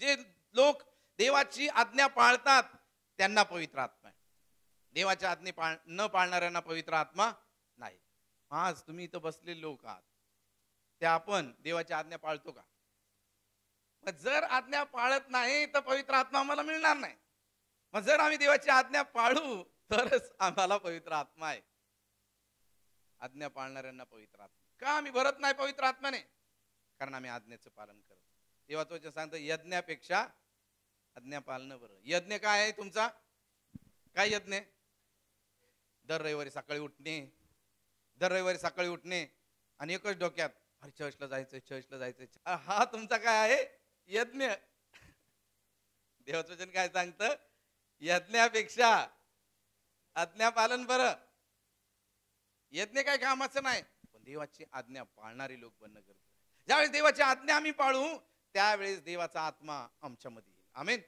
जे लोक देवाची आज्ञा पाळतात त्यांना पवित्र आत्मा आहे. देवाच्या आज्ञा न पाळणाऱ्यांना पवित्र आत्मा नाही. आज तुम्ही इथं बसलेले लोक आहात, ते आपण देवाची आज्ञा पाळतो का? मग जर आज्ञा पाळत नाही तर पवित्र आत्मा आम्हाला मिळणार नाही. मग जर आम्ही देवाची आज्ञा पाळू तरच आम्हाला पवित्र आत्मा आहे. आज्ञा पाळणाऱ्यांना पवित्र आत्मा का आम्ही भरत नाही पवित्र आत्म्याने? कारण आम्ही आज्ञेचं पालन करतो. देवाचं वचन सांगतं यज्ञापेक्षा आज्ञा पाळणं बरं. यज्ञ काय आहे तुमचा? काय यज्ञ? दर रविवारी सकाळी उठणे आणि एकच डोक्यात अरे चर्चला जायचंय. हा तुमचा काय आहे? यज्ञ. देवाचं वचन काय सांगतं? यज्ञापेक्षा आज्ञा पालन बरं. यज्ञ काय कामाचं नाही, पण देवाची आज्ञा पाळणारी लोक बनणं गरजेचं आहे. ज्यावेळेस देवाची आज्ञा आम्ही पाळू त्यावेळेस देवाचा आत्मा आमच्यामध्ये येईल. आमेन.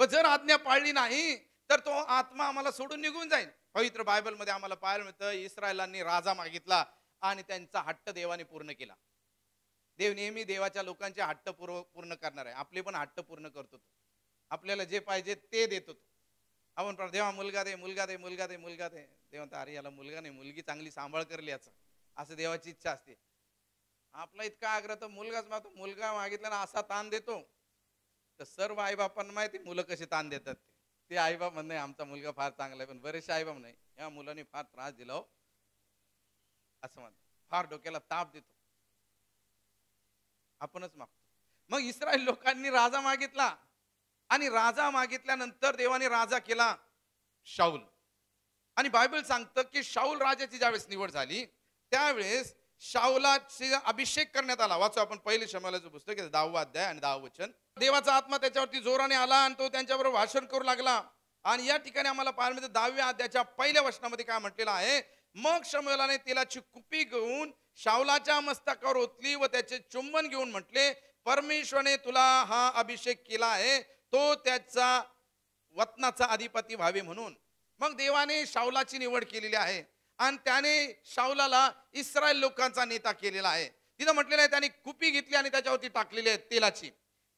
पण जर आज्ञा पाळली नाही तर तो आत्मा आम्हाला सोडून निघून जाईल. पवित्र बायबलमध्ये आम्हाला पाहायला मिळतं इस्रायलांनी राजा मागितला आणि त्यांचा हट्ट देवाने पूर्ण केला. देव नेहमी देवाच्या लोकांचे हट्ट पूर्ण करणार आहे. आपले पण हट्ट पूर्ण करतो. आपल्याला जे पाहिजे ते देतो. आपण देवा मुलगा दे, मुलगा दे, मुलगा दे, मुलगा दे. देवा म्हणता अरे याला मुलगा नाही, मुलगी चांगली सांभाळ करली याचा, असं देवाची इच्छा असते. आपला इतका आग्रह तर मुलगाच मागतो. मुलगा मागितला ना असा ताण देतो. तर सर्व आईबापांना माहिती मुलं कशी ताण देतात. ते आईबाप म्हणणे आमचा मुलगा फार चांगला आहे, पण बरेचसे आईबाप नाही या मुलाने फार त्रास दिला हो, असं म्हणतात. फार डोक्याला ताप देतो. आपणच मागतो. मग इस्रायल लोकांनी राजा मागितला आणि राजा मागितल्यानंतर देवाने राजा केला शाऊल. आणि बायबल सांगतं की शाऊल राजाची ज्यावेळेस निवड झाली त्यावेळेस शाऊलाचा अभिषेक करण्यात आला. वाचू आपण पहिले शमूएलाचं पुस्तक 10वा अध्याय आणि 10व वचन. देवाचा आत्मा त्याच्यावरती जोराने आला आणि तो त्यांच्याबरोबर भाषण करू लागला. आणि या ठिकाणी आम्हाला पाहायला मिळतं 10व्या अध्यायाच्या पहिल्या वचनामध्ये काय म्हटलेलं आहे, मग शमूएलाने तेलाची कुपी घेऊन शाऊलाच्या मस्तकावर ओतली व त्याचे चुंबन घेऊन म्हटले, परमेश्वराने तुला हा अभिषेक केला आहे, तो त्याचा वतनाचा अधिपती व्हावे म्हणून. मग देवाने शाऊलाची निवड केलेली आहे आणि त्याने शाऊलाला इस्रायल लोकांचा नेता केलेला आहे. तिथं म्हटलेलं आहे त्याने कुपी घेतली आणि त्याच्यावरती टाकलेली आहे तेलाची.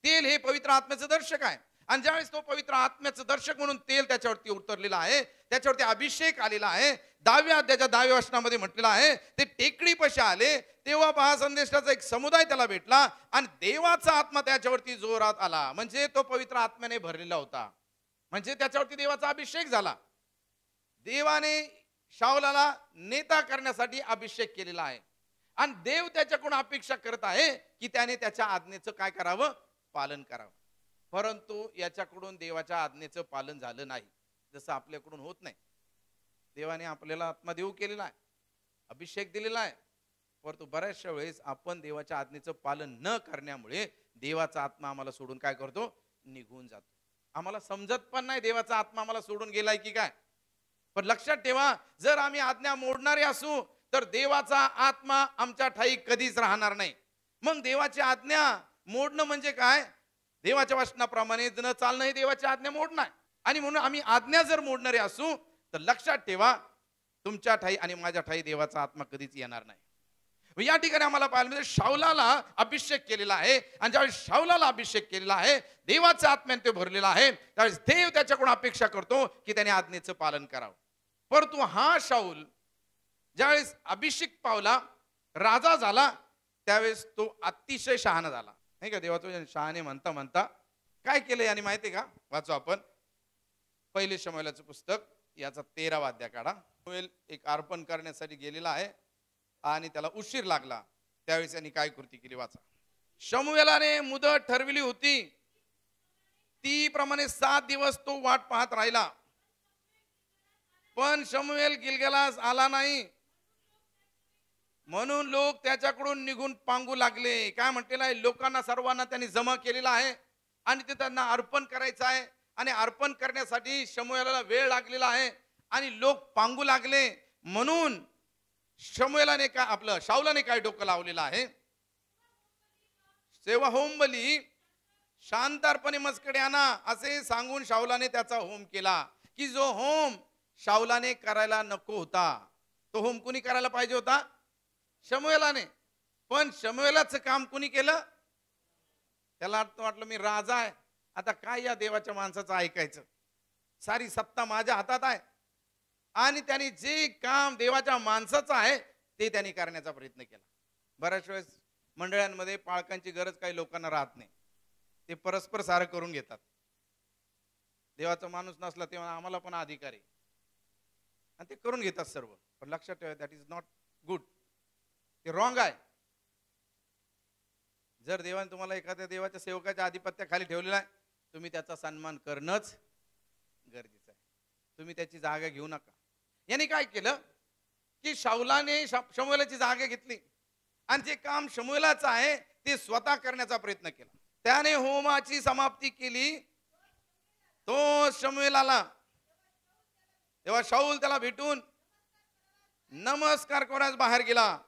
तेल हे पवित्र आत्म्याचं दर्शक आहे. आणि ज्यावेळेस तो पवित्र आत्म्याचं दर्शक म्हणून तेल त्याच्यावरती उतरलेला आहे, त्याच्यावरती अभिषेक आलेला आहे. 10व्या अध्यायाच्या 10व्या वचनामध्ये म्हटलेलं आहे, ते टेकडी पाशी आले तेव्हा पहा संदेशाचा एक समुदाय त्याला भेटला आणि देवाचा आत्मा त्याच्यावरती जोरात आला. म्हणजे तो पवित्र आत्म्याने भरलेला होता, म्हणजे त्याच्यावरती देवाचा अभिषेक झाला. देवाने शाऊलाला नेता करण्यासाठी अभिषेक केलेला आहे आणि देव त्याच्याकडून अपेक्षा करत आहे की त्याने त्याच्या आज्ञेचं काय करावं, पालन करावं. परंतु याच्याकडून देवाच्या आज्ञेचं पालन झालं नाही, जसं आपल्याकडून होत नाही. देवाने आपल्याला आत्मा देऊ केलेला आहे, अभिषेक दिलेला आहे, परंतु बऱ्याचशा वेळेस आपण देवाच्या आज्ञेचं पालन न करण्यामुळे देवाचा आत्मा आम्हाला सोडून काय करतो, निघून जातो. आम्हाला समजत पण नाही देवाचा आत्मा आम्हाला सोडून गेलाय की काय. पण लक्षात ठेवा, जर आम्ही आज्ञा मोडणारे असू तर देवाचा आत्मा आमच्या ठाई कधीच राहणार नाही. मग देवाची आज्ञा मोडणं म्हणजे काय, देवाच्या वचनाप्रमाणे न चालणं हे देवाची आज्ञा मोडणं आहे. आणि म्हणून आम्ही आज्ञा जर मोडणारे असू तर लक्षात ठेवा तुमच्या ठाई आणि माझ्या ठाई देवाचा आत्मा कधीच येणार नाही. या ठिकाणी आम्हाला पाहायला मिळते शाऊलाला अभिषेक केलेला आहे आणि ज्यावेळेस शाऊलाला अभिषेक केलेला आहे, देवाच्या आत्म्याने ते भरलेला आहे, त्यावेळेस देव त्याच्याकडून अपेक्षा करतो की त्याने आज्ञेचं पालन करावं. परंतु हा शाऊल ज्यावेळेस अभिषेक पावला, राजा झाला, त्यावेळेस तो अतिशय शहाणा झाला नाही का. देवाचं शहाणे म्हणता म्हणता काय केलं याने माहिती का, वाचू आपण पहिले शमूएलाचं पुस्तक याचा 13वा अध्याय काढा. शमूएल एक अर्पण करण्यासाठी गेलेला आहे आणि त्याला उशीर लागला. त्यावेळेस यांनी काय कृती केली वाचा. शमूएलाने मुदत ठरविली होती ती प्रमाणे 7 दिवस तो वाट पाहत राहिला, पण शमूएल गिलगलास आला नाही. म्हणून लोक त्याच्याकडून निघून पांगू लागले. काय म्हटलेलं आहे, लोकांना सर्वांना त्यांनी जमा केलेला आहे आणि ते त्यांना अर्पण करायचं आहे आणि अर्पण करण्यासाठी शमूएलाला वेळ लागलेला आहे आणि लोक पांगू लागले. म्हणून शमूएलाने काय आपलं शाऊलाने काय डोकं लावलेलं आहे, सेवा होम बली शांतपणे मजकडे आणा असे सांगून शाऊलाने त्याचा होम केला. की जो होम शाऊलाने करायला नको होता तो होम कुणी करायला पाहिजे होता, शमूएलाने. पण शमूएलाचं काम कुणी केलं, त्याला वाटलं मी राजा आहे, आता काय या देवाच्या माणसाचं ऐकायचं, सारी सत्ता माझ्या हातात आहे. आणि त्यांनी जे काम देवाच्या माणसाचं आहे ते त्यांनी करण्याचा प्रयत्न केला. बऱ्याच वेळेस मंडळांमध्ये पाळकांची गरज काही लोकांना राहत नाही, ते परस्पर सारं करून घेतात. देवाचा माणूस नसला तेव्हा आम्हाला पण अधिकार आहे आणि ते करून घेतात सर्व. पण लक्षात ठेवा, दॅट इज नॉट गुड, ते रॉंग आहे. जर देवाने तुम्हाला एखाद्या देवाच्या सेवकाच्या आधिपत्याखाली ठेवलेला आहे, तुम्ही त्याचा सन्मान करणंच गरजेचं आहे. तुम्ही त्याची जागा घेऊ नका. यांनी काय केलं की शाऊलाने शमूएलाची जागा घेतली आणि जे काम शमूएलाचं आहे ते स्वतः करण्याचा प्रयत्न केला. त्याने होमाची समाप्ती केली. तो शमूएल आला तेव्हा शाऊल त्याला भेटून नमस्कार करायला बाहेर गेला.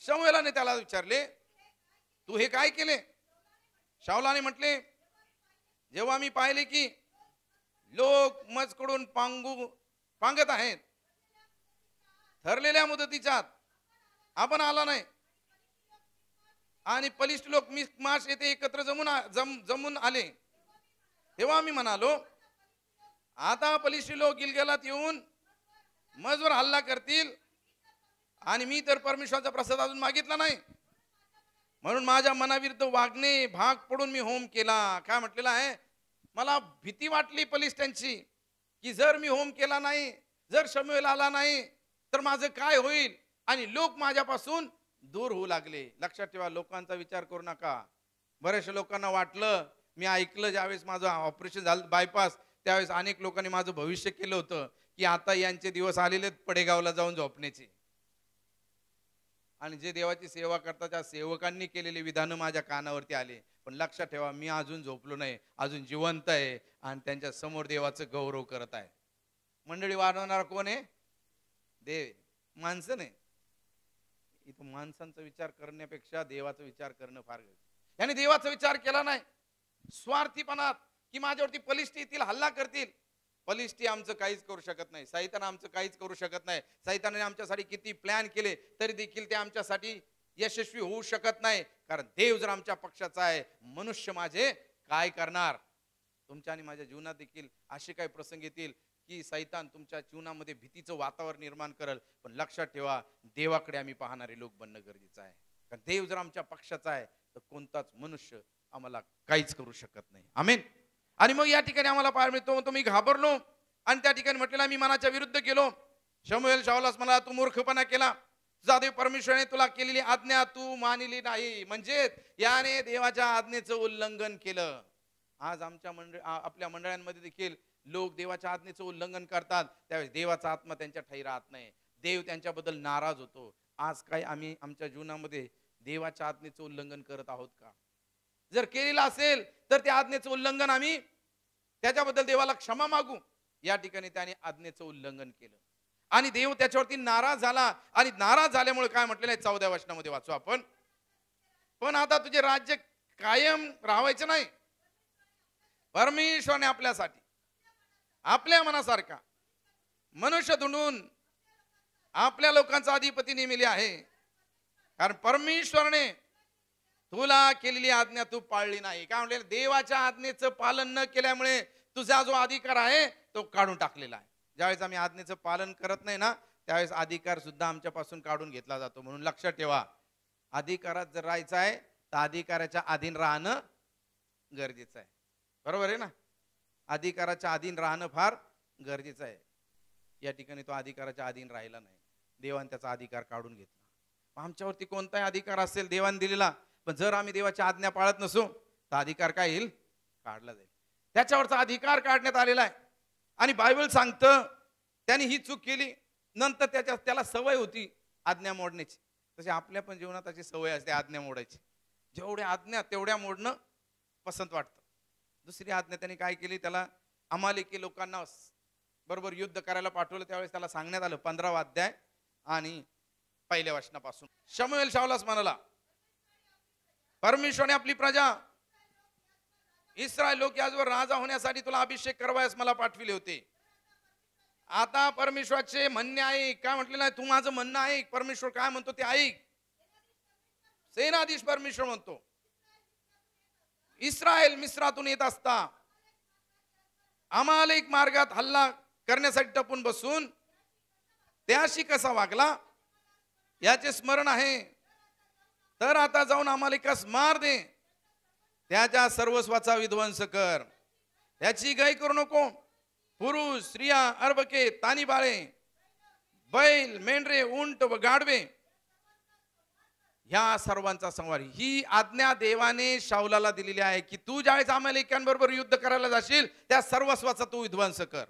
शमूएलाने त्याला विचारले, तू हे काय केले. शाऊलाने म्हटले, जेव्हा मी पाहिले की लोक मजकडून पांगत आहेत, ठरलेल्या मुदतीच्या आत आपण आला नाही आणि बलिष्ठ लोक मिक्माश येथे एकत्र जमून आले, तेव्हा मी म्हणालो, आता फलिस्ती लोक गिलगलात येऊन मजवर हल्ला करतील आणि मी तर परमेश्वराचा प्रसाद अजून मागितला नाही, म्हणून माझ्या मनाविरुद्ध वागणे भाग पडून मी होम केला. काय म्हटलेलं आहे? मला भीती वाटली फलिस्त्यांची, की जर मी होम केला नाही, जर शमूएल आला नाही तर माझं काय होईल, आणि लोक माझ्यापासून दूर होऊ लागले. लक्षात ठेवा, लोकांचा विचार करू नका. बऱ्याचशा लोकांना वाटलं, मी ऐकलं ज्यावेळेस माझं ऑपरेशन झालं बायपास, त्यावेळेस अनेक लोकांनी माझं भविष्य केलं होतं की आता यांचे दिवस आलेले पडेगावला जाऊन झोपण्याचे. आणि जे देवाची सेवा करतात त्या सेवकांनी केलेली विधानं माझ्या कानावरती आले. पण लक्षात ठेवा, मी अजून झोपलो नाही, अजून जिवंत आहे आणि त्यांच्या समोर देवाचं गौरव करत आहे. मंडळी वाढवणारा कोण आहे? देव, माणसं नाही. इथं माणसांचा विचार करण्यापेक्षा देवाचा विचार करणं फार गरजेचं. याने देवाचा विचार केला नाही, स्वार्थीपणात, की माझ्यावरती फलिस्ती येतील, हल्ला करतील. फलिस्ती आमचं काहीच करू शकत नाही, सैतान आमचं काहीच करू शकत नाही. सैतानाने आमच्यासाठी किती प्लॅन केले तरी देखील ते आमच्यासाठी यशस्वी होऊ शकत नाही, कारण देव जर आमच्या पक्षाचा आहे, मनुष्य माझे काय करणार? तुमच्या आणि माझ्या जीवनात देखील असे काही प्रसंग येतील की सैतान तुमच्या जीवनामध्ये भीतीचं वातावरण निर्माण करेल. पण लक्षात ठेवा, देवाकडे आम्ही पाहणारे लोक बनणं गरजेचं आहे, कारण देव जर आमच्या पक्षाचा आहे तर कोणताच मनुष्य आम्हाला काहीच करू शकत नाही. आमेन. आणि मग या ठिकाणी आम्हाला पाहायला मिळतो, तो मी घाबरलो आणि त्या ठिकाणी म्हटलेला मी मनाच्या विरुद्ध गेलो. शमूएल शाऊलास मला, तू मूर्खपणा केला, तुझा देव परमेश्वराने तुला केलेली आज्ञा तू मानली नाही. म्हणजे याने देवाच्या आज्ञेचं उल्लंघन केलं. आज आमच्या आपल्या मंडळांमध्ये देखील लोक देवाच्या आज्ञेचं उल्लंघन करतात, त्यावेळेस देवाचा आत्मा त्यांच्या ठाई राहत नाही, देव त्यांच्याबद्दल नाराज होतो. आज काय आम्ही आमच्या जीवनामध्ये देवाच्या आज्ञेचं उल्लंघन करत आहोत का? जर केलेलं असेल तर त्या आज्ञेचं उल्लंघन आम्ही त्याच्याबद्दल देवाला क्षमा मागू. या ठिकाणी त्याने आज्ञेचं उल्लंघन केलं आणि देव त्याच्यावरती नाराज झाला. आणि नाराज झाल्यामुळे काय म्हटलेलं आहे 14व्या वचनामध्ये वाचू आपण, पण आता तुझे राज्य कायम राहायचं नाही. परमेश्वराने आपल्यासाठी आपल्या मनासारखा मनुष्य धुंडून आपल्या लोकांचा अधिपती नेमिले आहे, कारण परमेश्वराने तुला केलेली आज्ञा तू पाळली नाही. काय म्हटले? देवाच्या आज्ञेचं पालन न केल्यामुळे तुझा जो अधिकार आहे तो काढून टाकलेला आहे. ज्यावेळेस आम्ही आज्ञेचं पालन करत नाही ना, त्यावेळेस अधिकार सुद्धा आमच्यापासून काढून घेतला जातो. म्हणून लक्षात ठेवा, अधिकारात जर राहायचं आहे तर अधिकाराच्या अधीन राहणं गरजेचं आहे. बरोबर आहे ना? अधिकाराच्या अधीन राहणं फार गरजेचं आहे. या ठिकाणी तो अधिकाराच्या अधीन राहिला नाही, देवाने त्याचा अधिकार काढून घेतला. आमच्यावरती कोणताही अधिकार असेल देवाने दिलेला, पण जर आम्ही देवाची आज्ञा पाळत नसू तर अधिकार काय येईल? काढला जाईल. त्याच्यावरचा अधिकार काढण्यात आलेला आहे. आणि बायबल सांगतं त्याने ही चूक केली, नंतर त्याला सवय होती आज्ञा मोडण्याची. तशी आपल्या पण जीवनात अशी सवय असते आज्ञा मोडायची. जेवढ्या आज्ञा तेवढ्या मोडणं पसंत वाटतं. दुसरी आज्ञा त्याने काय केली, त्याला अमालेकी लोकांना बरोबर युद्ध करायला पाठवलं. त्यावेळेस त्याला सांगण्यात आलं 15वा अध्याय आणि 1ल्या वचनापासून, शमूएल शाऊलास म्हणाला, परमेश्वराने आपली प्रजा इस्रायल लोक याजवर राजा होण्यासाठी तुला अभिषेक करवायस मला पाठविले होते. आता परमेश्वराचे म्हणणे ऐक. काय म्हटलेलं आहे? तू माझं म्हणणं ऐक. परमेश्वर काय म्हणतो ते ऐक. सेनाधीश परमेश्वर म्हणतो, इस्रायल मिस्रातून येत असता अमालेक मार्गात हल्ला करण्यासाठी टपून बसून त्याशी कसा वागला याचे स्मरण आहे. तर आता जाऊन अमालेकास मार दे, त्याच्या सर्वस्वाचा विध्वंस कर, त्याची गाय करू नको. पुरुष, स्त्रिया, अर्भके, तानी बाळे, बैल, मेंढरे, उंट व गाढवे ह्या सर्वांचा संहार. ही आज्ञा देवाने शाऊलाला दिलेली आहे की तू ज्यावेळेस अमालेक्यांबरोबर युद्ध करायला जाशील त्या सर्वस्वाचा तू विध्वंस कर.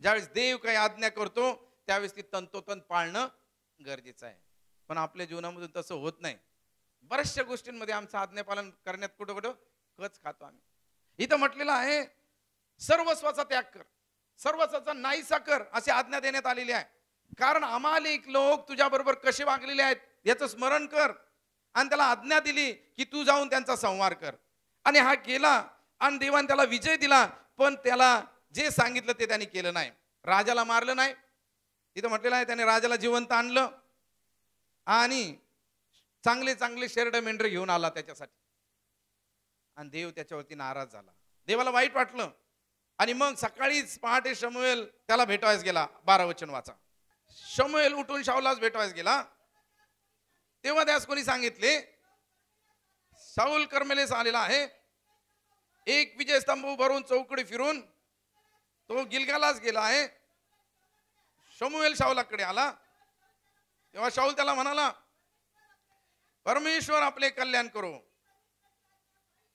ज्यावेळेस देव काही आज्ञा करतो त्यावेळेस ती तंतोतंत पाळणं गरजेचं आहे. पण आपल्या जीवनामधून तसं होत नाही. बऱ्याचशा गोष्टींमध्ये आमचं आज्ञापालन करण्यात कुठं कुठं कच खातो आम्ही. इथं म्हटलेलं आहे सर्वस्वाचा त्याग कर, सर्वस्वाचा नाहीसा कर अशी आज्ञा देण्यात आलेली आहे. कारण अमालेक लोक तुझ्या बरोबर कसे वागलेले आहेत याचं स्मरण कर. आणि त्याला आज्ञा दिली की तू जाऊन त्यांचा संहार कर. आणि हा केला आणि देवाने त्याला विजय दिला. पण त्याला जे सांगितलं ते त्याने केलं नाही. राजाला मारलं नाही. तिथं म्हटलेलं आहे त्याने राजाला जिवंत आणलं आणि चांगले चांगले शेरड मेंढरे घेऊन आला त्याच्यासाठी. आणि देव त्याच्यावरती नाराज झाला. देवाला वाईट वाटलं आणि मग सकाळीच पहाटे शमूएल त्याला भेटायला गेला. 12 वचन वाचा. शमूएल उठून शाऊलाच भेटायला गेला. तेव्हा त्यास कोणी सांगितले, शाऊल कर्मेलेस आलेला आहे. एक विजय स्तंभ उभारून चौकडी फिरून तो गिलगालाच गेला आहे. शमूएल शाऊलाकडे आला. तेव्हा शाऊल त्याला म्हणाला, परमेश्वर आपले कल्याण करो.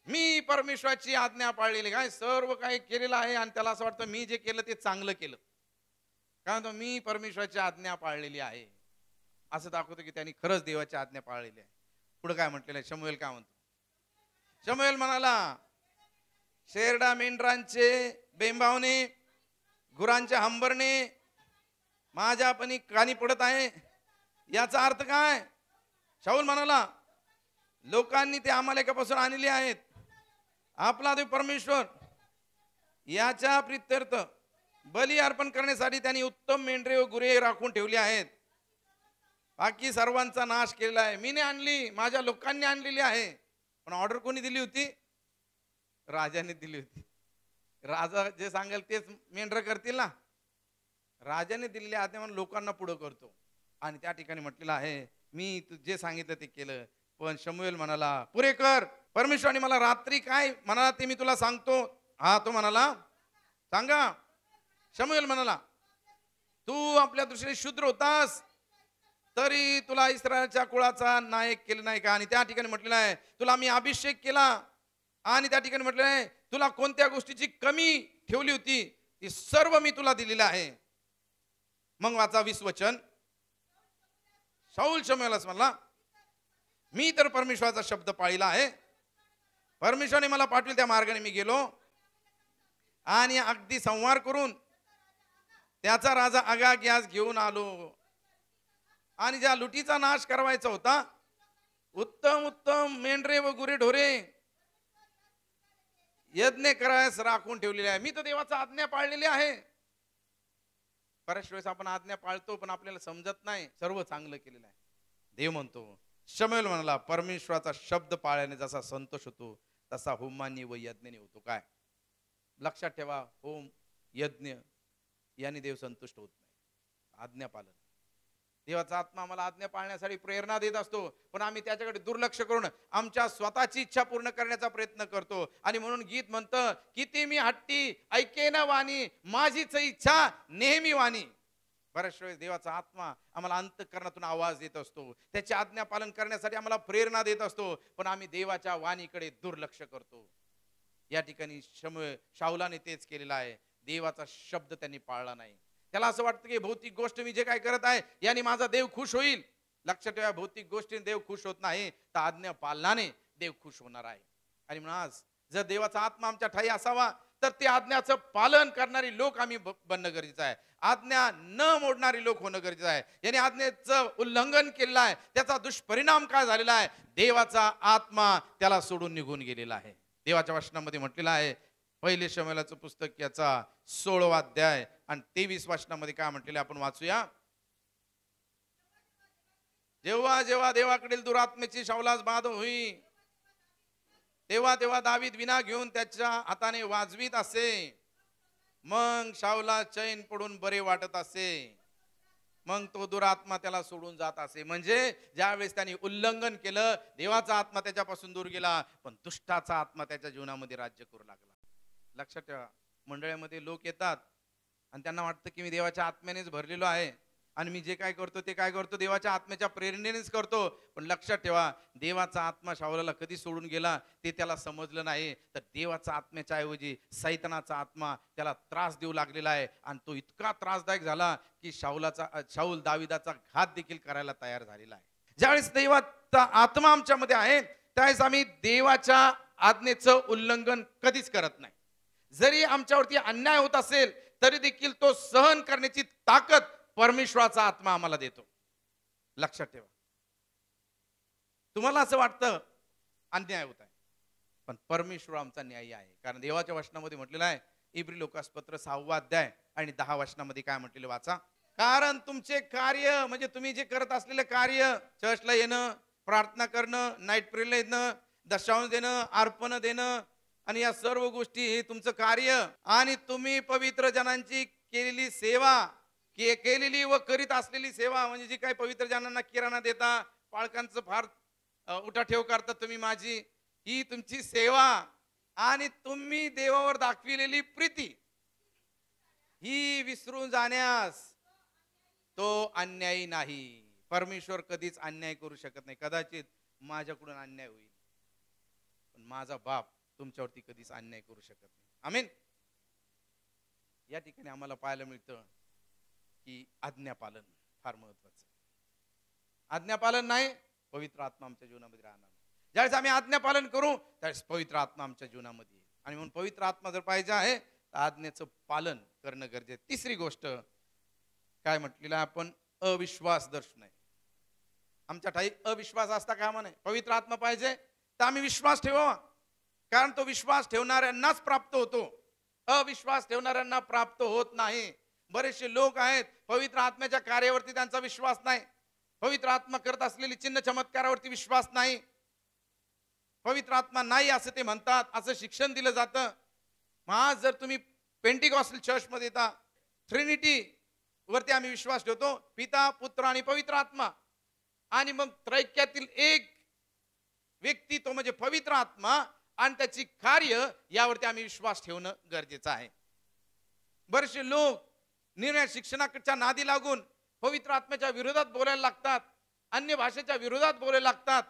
मी परमेश्वराची आज्ञा पाळलेली काय, सर्व काही केलेलं आहे. आणि त्याला असं वाटतं मी जे केलं ते चांगलं केलं, कारण मी परमेश्वराची आज्ञा पाळलेली आहे. असं दाखवतो की त्यांनी खरंच देवाची आज्ञा पाळलेली आहे. पुढे काय म्हटलेलं आहे, शमूएल काय म्हणतो. शमूएल म्हणाला, शेरडा मेंढरांचे बेंबावणे, गुरांचे हंबरणे माझ्या पण कानी पडत आहे. याचा अर्थ काय. शाऊल म्हणाला, लोकांनी ते अमालेकापासून आणलेले आहेत. आपला देव परमेश्वर याच्या प्रित्यर्थ बली अर्पण करण्यासाठी त्यांनी उत्तम मेंढरे व गुरे राखून ठेवली आहेत. बाकी सर्वांचा नाश केलेला आहे. मी नाही आणली, माझ्या लोकांनी आणलेली आहे. पण ऑर्डर कोणी दिली होती, राजाने दिली होती. राजा जे सांगेल तेच मेंढर करतील ना. राजाने दिलेली आज्ञा म्हणून लोकांना पुढे करतो. आणि त्या ठिकाणी म्हटलेलं आहे, मी तू जे सांगितलं ते केलं. पण शमूएल म्हणाला, पुरे कर. परमेश्वराने मला रात्री काय म्हणाला ते मी तुला सांगतो. हा, तो म्हणाला, सांगा. शमूएल म्हणाला, तू आपल्या दृष्टीने शूद्र होतास तरी तुला इस्रायलच्या कुळाचा नायक केलं नाही का. आणि त्या ठिकाणी म्हटलेलं आहे, तुला मी अभिषेक केला. आणि त्या ठिकाणी म्हटलेलं आहे, तुला कोणत्या गोष्टीची कमी ठेवली होती ती सर्व मी तुला दिलेलं आहे. मग वाचा 20 वचन. शाऊल शमूएलास म्हणला, मी तर परमेश्वराचा शब्द पाळला आहे. परमेश्वराने मला पाठविल त्या मार्गाने मी गेलो आणि अगदी संहार करून त्याचा राजा अगाग यास घेऊन आलो. आणि ज्या लुटीचा नाश करायचा होता, उत्तम उत्तम मेंढरे व गुरे ढोरे यज्ञ करायस राखून ठेवलेले आहे. मी तर देवाचा आज्ञा पाळलेली आहे. बऱ्याच वेळेस आपण आज्ञा पाळतो पण आपल्याला समजत नाही सर्व चांगलं केलेलं आहे. देव म्हणतो, शमूएल म्हणाला, परमेश्वराचा शब्द पाळल्याने जसा संतोष होतो तसा होमानी व यज्ञाने होतो. काय लक्षात ठेवा, होम यज्ञ याने देव संतुष्ट होत नाही. आज्ञा पालन. देवाचा आत्मा आम्हाला आज्ञा पाळण्यासाठी प्रेरणा देत असतो, पण आम्ही त्याच्याकडे दुर्लक्ष करून आमच्या स्वतःची इच्छा पूर्ण करण्याचा प्रयत्न करतो. आणि म्हणून गीत म्हणतं, किती मी हट्टी ऐकेना वाणी, माझीच इच्छा नेहमी वाणी. बऱ्याच वेळेस देवाचा आत्मा आम्हाला अंतःकरणातून आवाज देत असतो, त्याची आज्ञा पालन करण्यासाठी आम्हाला प्रेरणा देत असतो, पण आम्ही देवाच्या वाणीकडे दुर्लक्ष करतो. या ठिकाणी शाऊलाने तेच केलेलं आहे. देवाचा शब्द त्यांनी पाळला नाही. त्याला असं वाटतं की भौतिक गोष्ट मी जे काय करत आहे याने माझा देव खुश होईल. लक्षात ठेवा, भौतिक गोष्टीने देव खुश होत नाही, तर आज्ञा पालनाने देव खुश होणार आहे. आणि म्हणून आज जर देवाचा आत्मा आमच्या ठाई असावा तर ते आज्ञाचं पालन करणारी लोक आम्ही बनणं गरजेचं आहे. आज्ञा न मोडणारी लोक होणं गरजेचं आहे. याने आज्ञेचं उल्लंघन केलेलं आहे, त्याचा दुष्परिणाम काय झालेला आहे, देवाचा आत्मा त्याला सोडून निघून गेलेला आहे. देवाच्या वचनामध्ये म्हटलेलं आहे, पहिले शमूएलाचं पुस्तक याचा 16वा अध्याय आणि 23 वचनामध्ये काय म्हटलेलं आपण वाचूया. जेव्हा जेव्हा देवाकडील दुरात्मेची शाऊलास बाधा होई, तेव्हा तेव्हा दावीद विना घेऊन त्याच्या हाताने वाजवीत असे. मग शाऊला चैन पडून बरे वाटत असे. मग तो दुरात्मा त्याला सोडून जात असे. म्हणजे ज्यावेळेस त्यांनी उल्लंघन केलं, देवाचा आत्मा त्याच्यापासून दूर गेला, पण दुष्टाचा आत्मा त्याच्या जीवनामध्ये राज्य करू लागला. लक्षात ठेवा, मंडळामध्ये लोक येतात आणि त्यांना वाटतं की मी देवाच्या आत्म्यानेच भरलेलो आहे आणि मी जे काय करतो ते काय करतो देवाच्या आत्म्याच्या प्रेरणेनेच करतो. पण लक्षात ठेवा, देवाचा आत्मा शाऊलाला कधी सोडून गेला ते त्याला समजलं नाही. तर देवाचा आत्म्याच्या ऐवजी सैतानाचा आत्मा त्याला त्रास देऊ लागलेला आहे. आणि तो इतका त्रासदायक झाला की शाऊल दाविदाचा घात देखील करायला तयार झालेला आहे. ज्यावेळेस देवाचा आत्मा आमच्यामध्ये आहे त्यावेळेस आम्ही देवाच्या आज्ञेचं उल्लंघन कधीच करत नाही. जरी आमच्यावरती अन्याय होत असेल तरी देखील तो सहन करण्याची ताकद परमेश्वराचा आत्मा आम्हाला देतो. लक्षात ठेवा, तुम्हाला असं वाटतं अन्याय होत आहे, पण परमेश्वर आमचा न्यायी आहे. कारण देवाच्या वचनामध्ये म्हटलेलं आहे, इब्री लोकासपत्र 6वा अध्याय आणि 10 वचनामध्ये काय म्हटलेलं वाचा. कारण तुमचे कार्य म्हणजे तुम्ही जे करत असलेलं कार्य, चर्चला येणं, प्रार्थना करणं, नाईट प्रेयरला येणं, दशांश देणं, अर्पण देणं, आणि या सर्व गोष्टी हे तुमचं कार्य आणि तुम्ही पवित्र जनांची केलेली सेवा, केलेली व करीत असलेली सेवा, म्हणजे जी काही पवित्र जनांना किराणा देता, पाळकांचं फार उठाठेव करता तुम्ही, माझी ही तुमची सेवा आणि तुम्ही देवावर दाखविलेली प्रीती ही विसरून जाण्यास तो अन्यायी नाही. परमेश्वर कधीच अन्याय करू शकत नाही. कदाचित माझ्याकडून अन्याय होईल, पण माझा बाप तुमच्यावरती कधीच अन्याय करू शकत नाही. आमीन. या ठिकाणी आम्हाला पाहायला मिळतं की आज्ञापालन फार महत्वाचं. आज्ञापालन नाही, पवित्र आत्मा आमच्या जीवनामध्ये राहणार नाही. ज्यावेळेस आम्ही आज्ञापालन करू त्यावेळेस पवित्र आत्मा आमच्या जीवनामध्ये येईल. आणि म्हणून पवित्र आत्मा जर पाहिजे आहे तर आज्ञेचं पालन करणं गरजेचं. तिसरी गोष्ट काय म्हटलेलं आपण, अविश्वास दर्शवू नये. आमच्या ठाई अविश्वास असता कामा नये. पवित्र आत्मा पाहिजे तर आम्ही विश्वास ठेवावा, कारण तो विश्वास ठेवणाऱ्यांनाच प्राप्त होतो, अविश्वास ठेवणाऱ्यांना प्राप्त होत नाही. बरेचसे लोक आहेत पवित्र आत्म्याच्या कार्यावरती त्यांचा विश्वास नाही, पवित्र आत्मा करत असलेली चिन्ह चमत्कारावरती विश्वास नाही, पवित्र आत्मा नाही असं ते म्हणतात, असं शिक्षण दिलं जातं. आज जर तुम्ही पेंटिकॉस्टल चर्च मध्ये येता, ट्रिनिटी वरती आम्ही विश्वास ठेवतो, पिता पुत्र आणि पवित्र आत्मा, आणि मग त्रैक्यातील एक व्यक्ती तो म्हणजे पवित्र आत्मा आणि त्याची कार्य यावरती आम्ही विश्वास ठेवणं गरजेचं आहे. बरेचसे लोक निर्णय शिक्षणाच्या नादी लागून पवित्र आत्म्याच्या विरोधात बोलायला लागतात, अन्य भाषेच्या विरोधात बोलायला लागतात.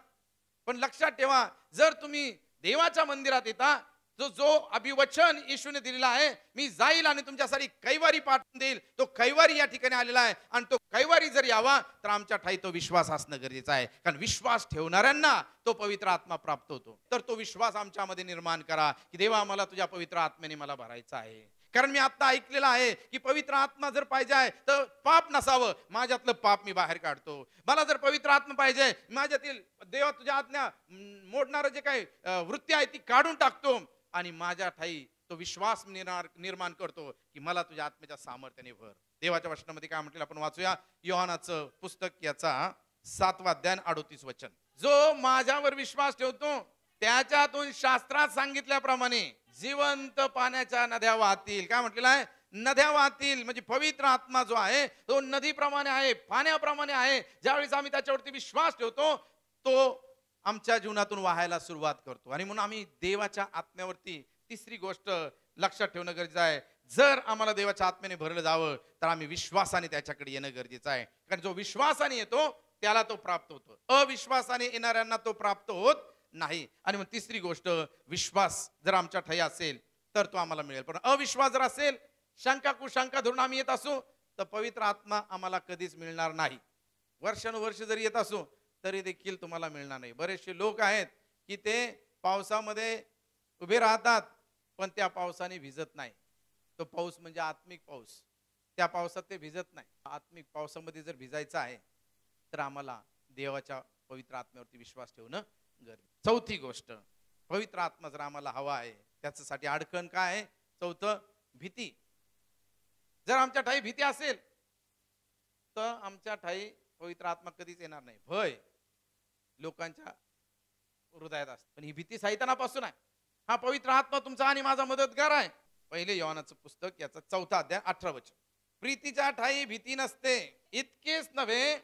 पण लक्षात ठेवा, जर तुम्ही देवाच्या मंदिरात येता, जो अभिवचन येशूने दिलेला आहे, मी जाईल आणि तुमच्यासाठी कैवारी पाठवून देईल, तो कैवारी या ठिकाणी आलेला आहे. आणि तो कैवारी जर यावा तर आमच्या ठाई तो विश्वास असणं गरजेचं आहे, कारण विश्वास ठेवणाऱ्यांना तो पवित्र आत्मा प्राप्त होतो. तर तो विश्वास आमच्यामध्ये निर्माण करा की देवा, मला तुझ्या पवित्र आत्म्याने मला भरायचं आहे. कारण मी आता ऐकलेलं आहे की पवित्र आत्मा जर पाहिजे आहे तर पाप नसावं, माझ्यातलं पाप मी बाहेर काढतो. मला जर पवित्र आत्मा पाहिजे, माझ्यातील देवा तुझ्या आज्ञा मोडणारं जे काही वृत्ती आहे ती काढून टाकतो, आणि माझ्या ठाई तो विश्वास निर्माण करतो की मला तुझ्या आत्म्याच्या सामर्थ्याने भर. देवाच्या वचनामध्ये काय म्हटलं आपण वाचूया, योहानाचं पुस्तक याचा 7वा अध्याय 38 वचन. जो माझ्यावर विश्वास ठेवतो त्याच्यातून शास्त्रात सांगितल्याप्रमाणे जिवंत पाण्याच्या नद्या वाहतील. काय म्हटलेलं आहे, नद्या वाहतील. म्हणजे पवित्र आत्मा जो आहे तो नदीप्रमाणे आहे, पाण्याप्रमाणे आहे. ज्यावेळेस आम्ही त्याच्यावरती विश्वास ठेवतो तो आमच्या जीवनातून वाहायला सुरुवात करतो. आणि म्हणून आम्ही देवाच्या आत्म्यावरती तिसरी गोष्ट लक्षात ठेवणं गरजेचं आहे, जर आम्हाला देवाच्या आत्म्याने भरलं जावं तर आम्ही विश्वासाने त्याच्याकडे येणं गरजेचं आहे. कारण जो विश्वासाने येतो त्याला तो प्राप्त होतो, अविश्वासाने येणाऱ्यांना तो प्राप्त होत नाही. आणि मग तिसरी गोष्ट, विश्वास जर आमच्या ठाई असेल तर तो आम्हाला मिळेल, पण अविश्वास जर असेल, शंका कुशंका धरून आम्ही येत असू तर पवित्र आत्मा आम्हाला कधीच मिळणार नाही. वर्षानुवर्ष जरी येत असू तरी देखील तुम्हाला मिळणार नाही. बरेचसे लोक आहेत की ते पावसामध्ये उभे राहतात पण त्या पावसाने भिजत नाही. तो पाऊस म्हणजे आत्मिक पाऊस, त्या पावसात ते भिजत नाही. आत्मिक पावसामध्ये जर भिजायचं आहे तर आम्हाला देवाच्या पवित्र आत्म्यावरती विश्वास ठेवणं गरजेचं. चौथी गोष्ट, पवित्र आत्मा जर आम्हाला हवा आहे त्याच्यासाठी अडकण काय आहे, चौथं, भीती. जर आमच्या ठाई भीती असेल तर आमच्या ठाई पवित्र आत्मा कधीच येणार नाही. भय लोकांच्या हृदयात असते, पण ही भीती सैतानापासून आहे. हा पवित्र आत्मा तुमचा आणि माझा मदतगार आहे. पहिले योहानाचं पुस्तक याचा 4था अध्याय 18 वचन. प्रीतीच्या ठाई भीती नसते, इतकेच नव्हे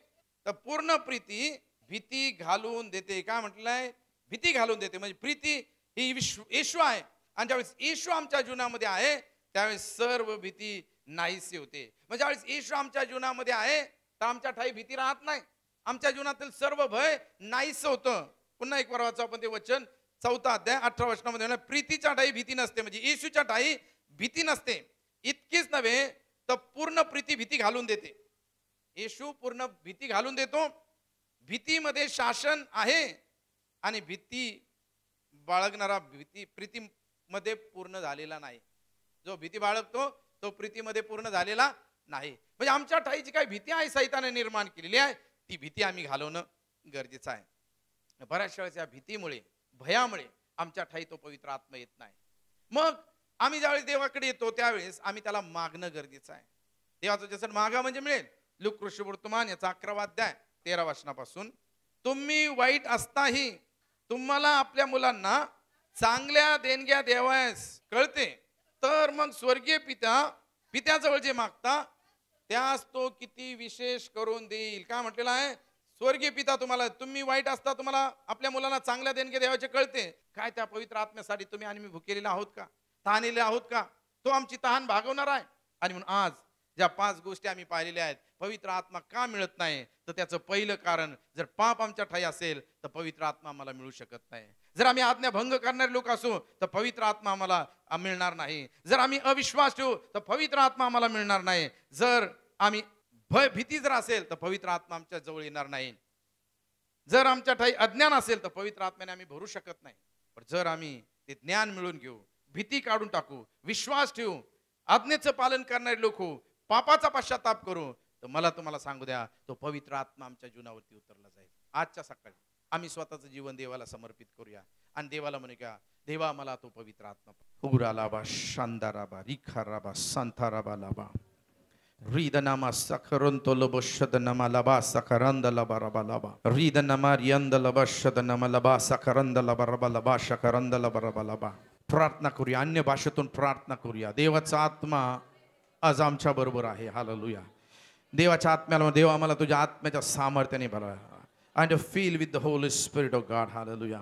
तर पूर्ण प्रीती भीती घालून देते. काय म्हटलंय, भीती घालून देते. म्हणजे प्रीती ही येशू आहे, आणि ज्यावेळेस येशू आमच्या जीवनामध्ये आहे त्यावेळेस सर्व भीती नाहीशी होते. म्हणजे ज्यावेळेस येशू आमच्या जीवनामध्ये आहे तर आमच्या ठाई भीती राहत नाही, आमच्या जीवनातील सर्व भय नाहीस होतं. पुन्हा एक वाचू आपण ते वचन, 4था अध्याय 18 वचनामध्ये, प्रीतीच्या ठाई भीती नसते, म्हणजे येशूच्या ठाई भीती नसते. इतकीच नव्हे तर पूर्ण प्रीती भीती घालून देते. येशू पूर्ण भीती घालून देतो. भीतीमध्ये शासन आहे, आणि भीती बाळगणारा प्रीतीमध्ये पूर्ण झालेला नाही. जो भीती बाळगतो तो प्रीतीमध्ये पूर्ण झालेला नाही. म्हणजे आमच्या ठाईची काही भीती आहे सैताने निर्माण केलेली आहे, ती भीती आम्ही घालवणं गरजेचं आहे. बऱ्याचशा वेळेस या भीतीमुळे, भयामुळे आमच्या ठाई तो पवित्र आत्मा येत नाही. मग आम्ही ज्यावेळेस देवाकडे येतो त्यावेळेस आम्ही त्याला मागणं गरजेचं आहे. देवाचं जसं मागा म्हणजे मिळेल. लूक ऋषिवर्तमान याचा 11वा अध्याय 13 वचनापासून, तुम्ही वाईट असताही तुम्हाला आपल्या मुलांना चांगल्या देणग्या देवास कळते, तर मग स्वर्गीय पित्याजवळ जे मागता त्यास तो किती विशेष करून देईल. काय म्हटलेलं आहे? स्वर्गीय पिता तुम्हाला, तुम्ही वाईट असता तुम्हाला आपल्या मुलांना चांगल्या देणगे देवाचे कळते. काय त्या पवित्र आत्म्यासाठी तुम्ही आणि मी भुकेलेले आहोत का? तहानलेले आहोत का? तो आमची तहान भागवणार आहे. आणि म्हणून आज ज्या 5 गोष्टी आम्ही पाहिलेल्या आहेत, पवित्र आत्मा का मिळत नाही, तर त्याचं पहिलं कारण, जर पाप आमच्या ठाई असेल तर पवित्र आत्मा आम्हाला मिळू शकत नाही. जर आम्ही आज्ञा भंग करणारे लोक असू तर पवित्र आत्मा आम्हाला मिळणार नाही. जर आम्ही अविश्वास ठेवू तर पवित्र आत्मा आम्हाला मिळणार नाही. जर आम्ही भीती जर असेल तर पवित्र आत्मा आमच्या जवळ येणार नाही. जर आमच्या ठाई अज्ञान असेल तर पवित्र आत्म्याने आम्ही भरू शकत नाही. पण जर आम्ही ते ज्ञान मिळून घेऊ, भीती काढून टाकू, विश्वास ठेवू, आज्ञेचं पालन करणारे लोक हो, पापाचा पश्चाताप करू, तर मला तुम्हाला सांगू द्या, तो पवित्र आत्मा आमच्या जीवनावरती उतरला जाईल. आजच्या सकाळी आम्ही स्वतःचं जीवन देवाला समर्पित करूया आणि देवाला म्हणूया, देवा मला तो पवित्र आत्मा. उरालाबा शांदाराबा रिखाराबा सांथाराबा लाबा रीदनामा सखरंतो लबो शदनमा लबा सखरंद लबा रबा लबा रीदनमा रियंद लबा शदनमा लबा सखरंद लबा रबा लबा शकरंद लबा रबा लबा. प्रार्थना करूया, अन्य भाषेतून प्रार्थना करूया. देवाचा आत्मा आज आमच्या बरोबर आहे. हालेलुया. देवाच्या आत्म्याला, देवा आम्हाला तुझ्या आत्म्याच्या सामर्थ्याने भरा. And feel with the Holy Spirit of God. Hallelujah.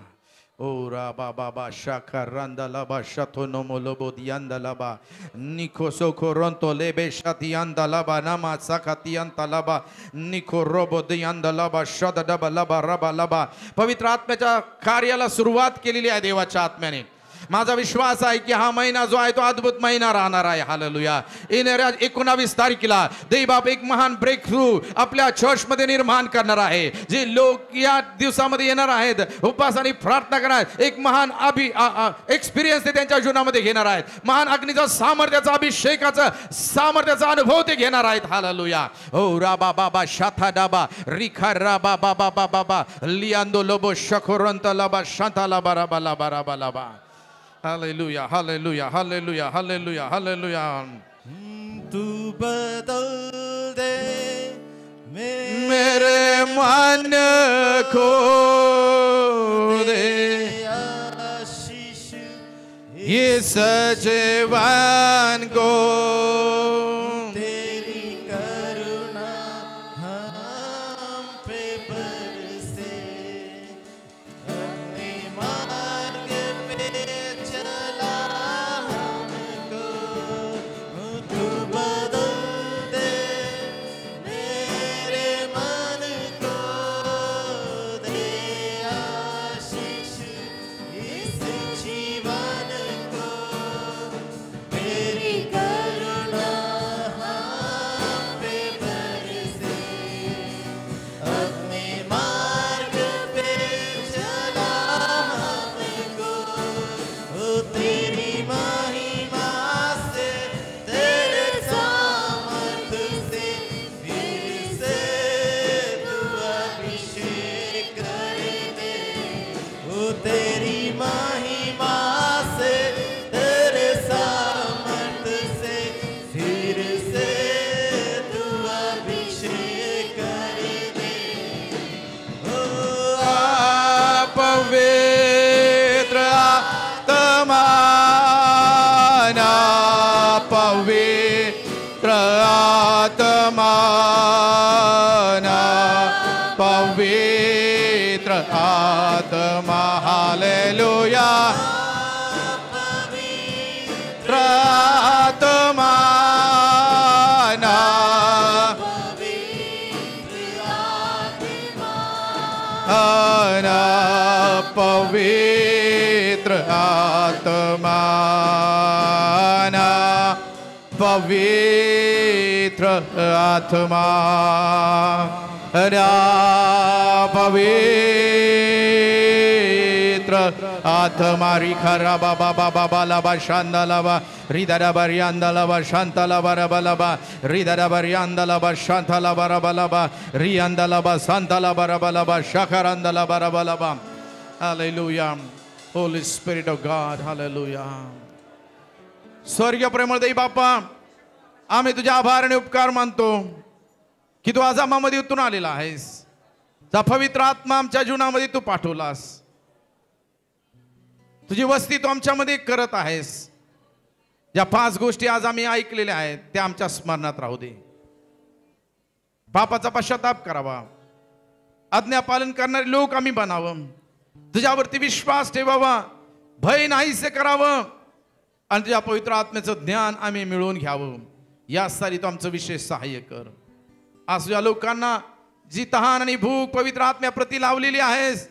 Oh raba baba shakaranda laba shatono molobo dianda laba nikoso koronto lebe shatianda laba nama sakatianta laba nikorobo dianda laba shada daba laba raba laba. पवित्र आत्म्याच्या कार्याला सुरुवात केलेली आहे देवाच्या आत्म्याने. माझा विश्वास आहे की हा महिना जो आहे तो अद्भुत महिना राहणार आहे. हालेलुया. येणाऱ्या 19 तारखेला देवबाप एक महान ब्रेक थ्रू आपल्या चर्च मध्ये निर्माण करणार आहे. जे लोक या दिवसामध्ये येणार आहेत, उपवास आणि प्रार्थना करणार, एक महान एक्सपिरियन्स ते त्यांच्या जीवनामध्ये घेणार आहेत. महान अग्नीचा सामर्थ्याचा, अभिषेकाचा सामर्थ्याचा अनुभव ते घेणार आहेत. हालेलुया. ओ राबा बाबा शाथा डाबा रिखा राबा बाबा बाबा लियांदो लोबो शखोरंत लबा शांता लबा रबा लबा रबा लबा. Hallelujah, hallelujah, hallelujah, hallelujah, hallelujah. तू बदल दे मेरे मन को दे आशीष इस जीवन को. तेरी करुणा हम पे बरसे, अपने मार्ग पे चला हमको. तू बदल दे मेरे मन को, दे आशीष इस जीवन को. तेरी करुणा हम पे बरसे, अपने मार्ग पे चला हमको. ओ तेरी महिमा से, तेरे सामर्थ से, फिर से तू अभिषेक कर दे. ओ तेरी महिमा से, तेरे सामर्थ से, फिर से तू अभिषेक कर दे. ओ पवित्र आत्मा ना, पवित्र आत्मा ना, पवित्र आत्मा. हालेलुया. पवित्र आत्मा ना, पवित्र आत्मा ना, पवित्र आत्मा ना, पवित्र आत्मा. रिखरा बाबा बाबा बाबा शांदा लबा रिदरा बरियांदा लबा शांता लबा रबा लबा रिदरा बरियांदा लबा शांता लबा रबा लबा रियांदा लबा शांता लबा रबा लबा शखरंदा लबा रबा लबा. Hallelujah. Holy Spirit of God. Hallelujah. स्वर्गीय प्रेमळ देव बाप्पा, आम्ही तुझ्या आभार आणि उपकार मानतो की तू आज आम्हामध्ये उतरून आलेला आहेस. पवित्र आत्मा आमच्या जीवनामध्ये तू पाठवलास. तुझी वस्ती तू आमच्यामध्ये करत आहेस. ज्या 5 गोष्टी आज आम्ही ऐकलेल्या आहेत त्या आमच्या स्मरणात राहू दे. पापाचा पश्चाताप करावा, आज्ञा पालन करणारे लोक आम्ही बनावं, तुझ्यावरती विश्वास ठेवावा, भय नाहीसे करावं आणि तुझ्या पवित्र आत्म्याचं ज्ञान आम्ही मिळवून घ्यावं. यासाठी तू आमचं विशेष सहाय्य कर. आज या लोकांना जी तहान आणि भूक पवित्र आत्म्याप्रती लावलेली आहेस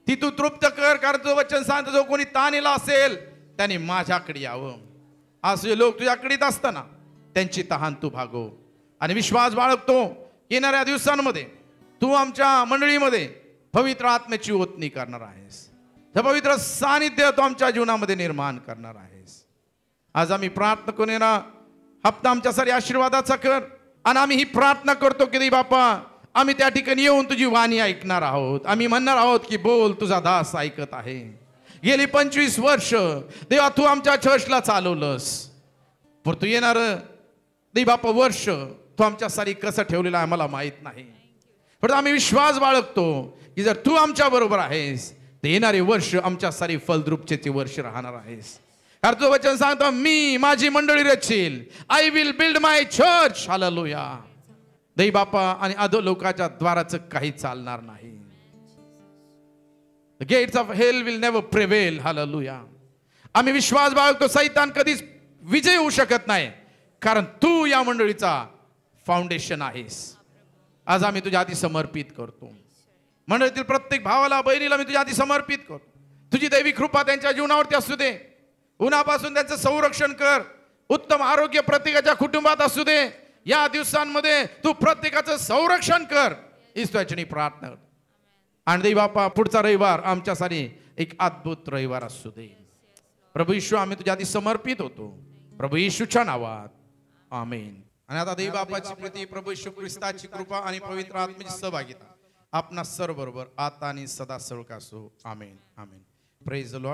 ती तू तृप्त कर. कारण तुझं वचन सांगतं जो कोणी ताणलेला असेल त्याने माझ्याकडे यावं. आज लोक तुझ्याकडे येत असताना त्यांची तहान तू भागव आणि विश्वास बाळगतो येणाऱ्या दिवसांमध्ये तू आमच्या मंडळीमध्ये पवित्र आत्म्याची ओतणी करणार आहेस. हे पवित्र सानिध्य तू आमच्या जीवनामध्ये निर्माण करणार आहेस. आज आम्ही प्रार्थना करून येणार हप्ता आमच्यासाठी आशीर्वादाचा कर. आणि आम्ही ही प्रार्थना करतो की बापा आम्ही त्या ठिकाणी येऊन तुझी वाणी ऐकणार आहोत. आम्ही म्हणणार आहोत की बोल तुझा दास ऐकत आहे. गेली 25 वर्ष देवा तू आमच्या चर्चला चालवलंस, पण तू येणार दे बापा वर्ष तू आमच्यासाठी कसं ठेवलेलं आहे आम्हाला माहित नाही. पण आम्ही विश्वास बाळगतो की जर तू आमच्या बरोबर आहेस तर येणारे वर्ष आमच्यासाठी फलद्रुपचे वर्ष राहणार आहेस. कारण तुझं वचन सांगतो मी माझी मंडळी रचील. I will build my church. हालेलुया. दे बापा आणि अधो लोकांच्या द्वाराचं काही चालणार नाही. The gates of hell will never prevail. Hallelujah. आम्ही विश्वास बाळगतो सैतान कधीच विजय होऊ शकत नाही, कारण तू या मंडळीचा फाउंडेशन आहेस. आज आम्ही तुझ्या हाती समर्पित करतो. मंडळीतील प्रत्येक भावाला बहिणीला मी तुझ्या हाती समर्पित करतो. तुझी दैवी कृपा त्यांच्या जीवनावरती असू दे. उन्हापासून त्यांचं संरक्षण कर. उत्तम आरोग्य प्रत्येकाच्या कुटुंबात असू दे. या दिवसांमध्ये तू प्रत्येकाचं संरक्षण कर. ईश्वराची प्रार्थना. आणि देव बापा पुढचा रविवार आमच्यासाठी एक अद्भुत रविवार असू दे. प्रभू येशू आम्ही तुझ्या आधी समर्पित होतो प्रभू येशूच्या नावात. आमेन. आणि आता देव बापाची प्रीती प्रभू येशू ख्रिस्ताची कृपा आणि पवित्र आत्म्याची सहभागिता आपणा सर्व बरोबर आता आणि सदा सर्व असो. आमेन. आमेन. Praise the Lord.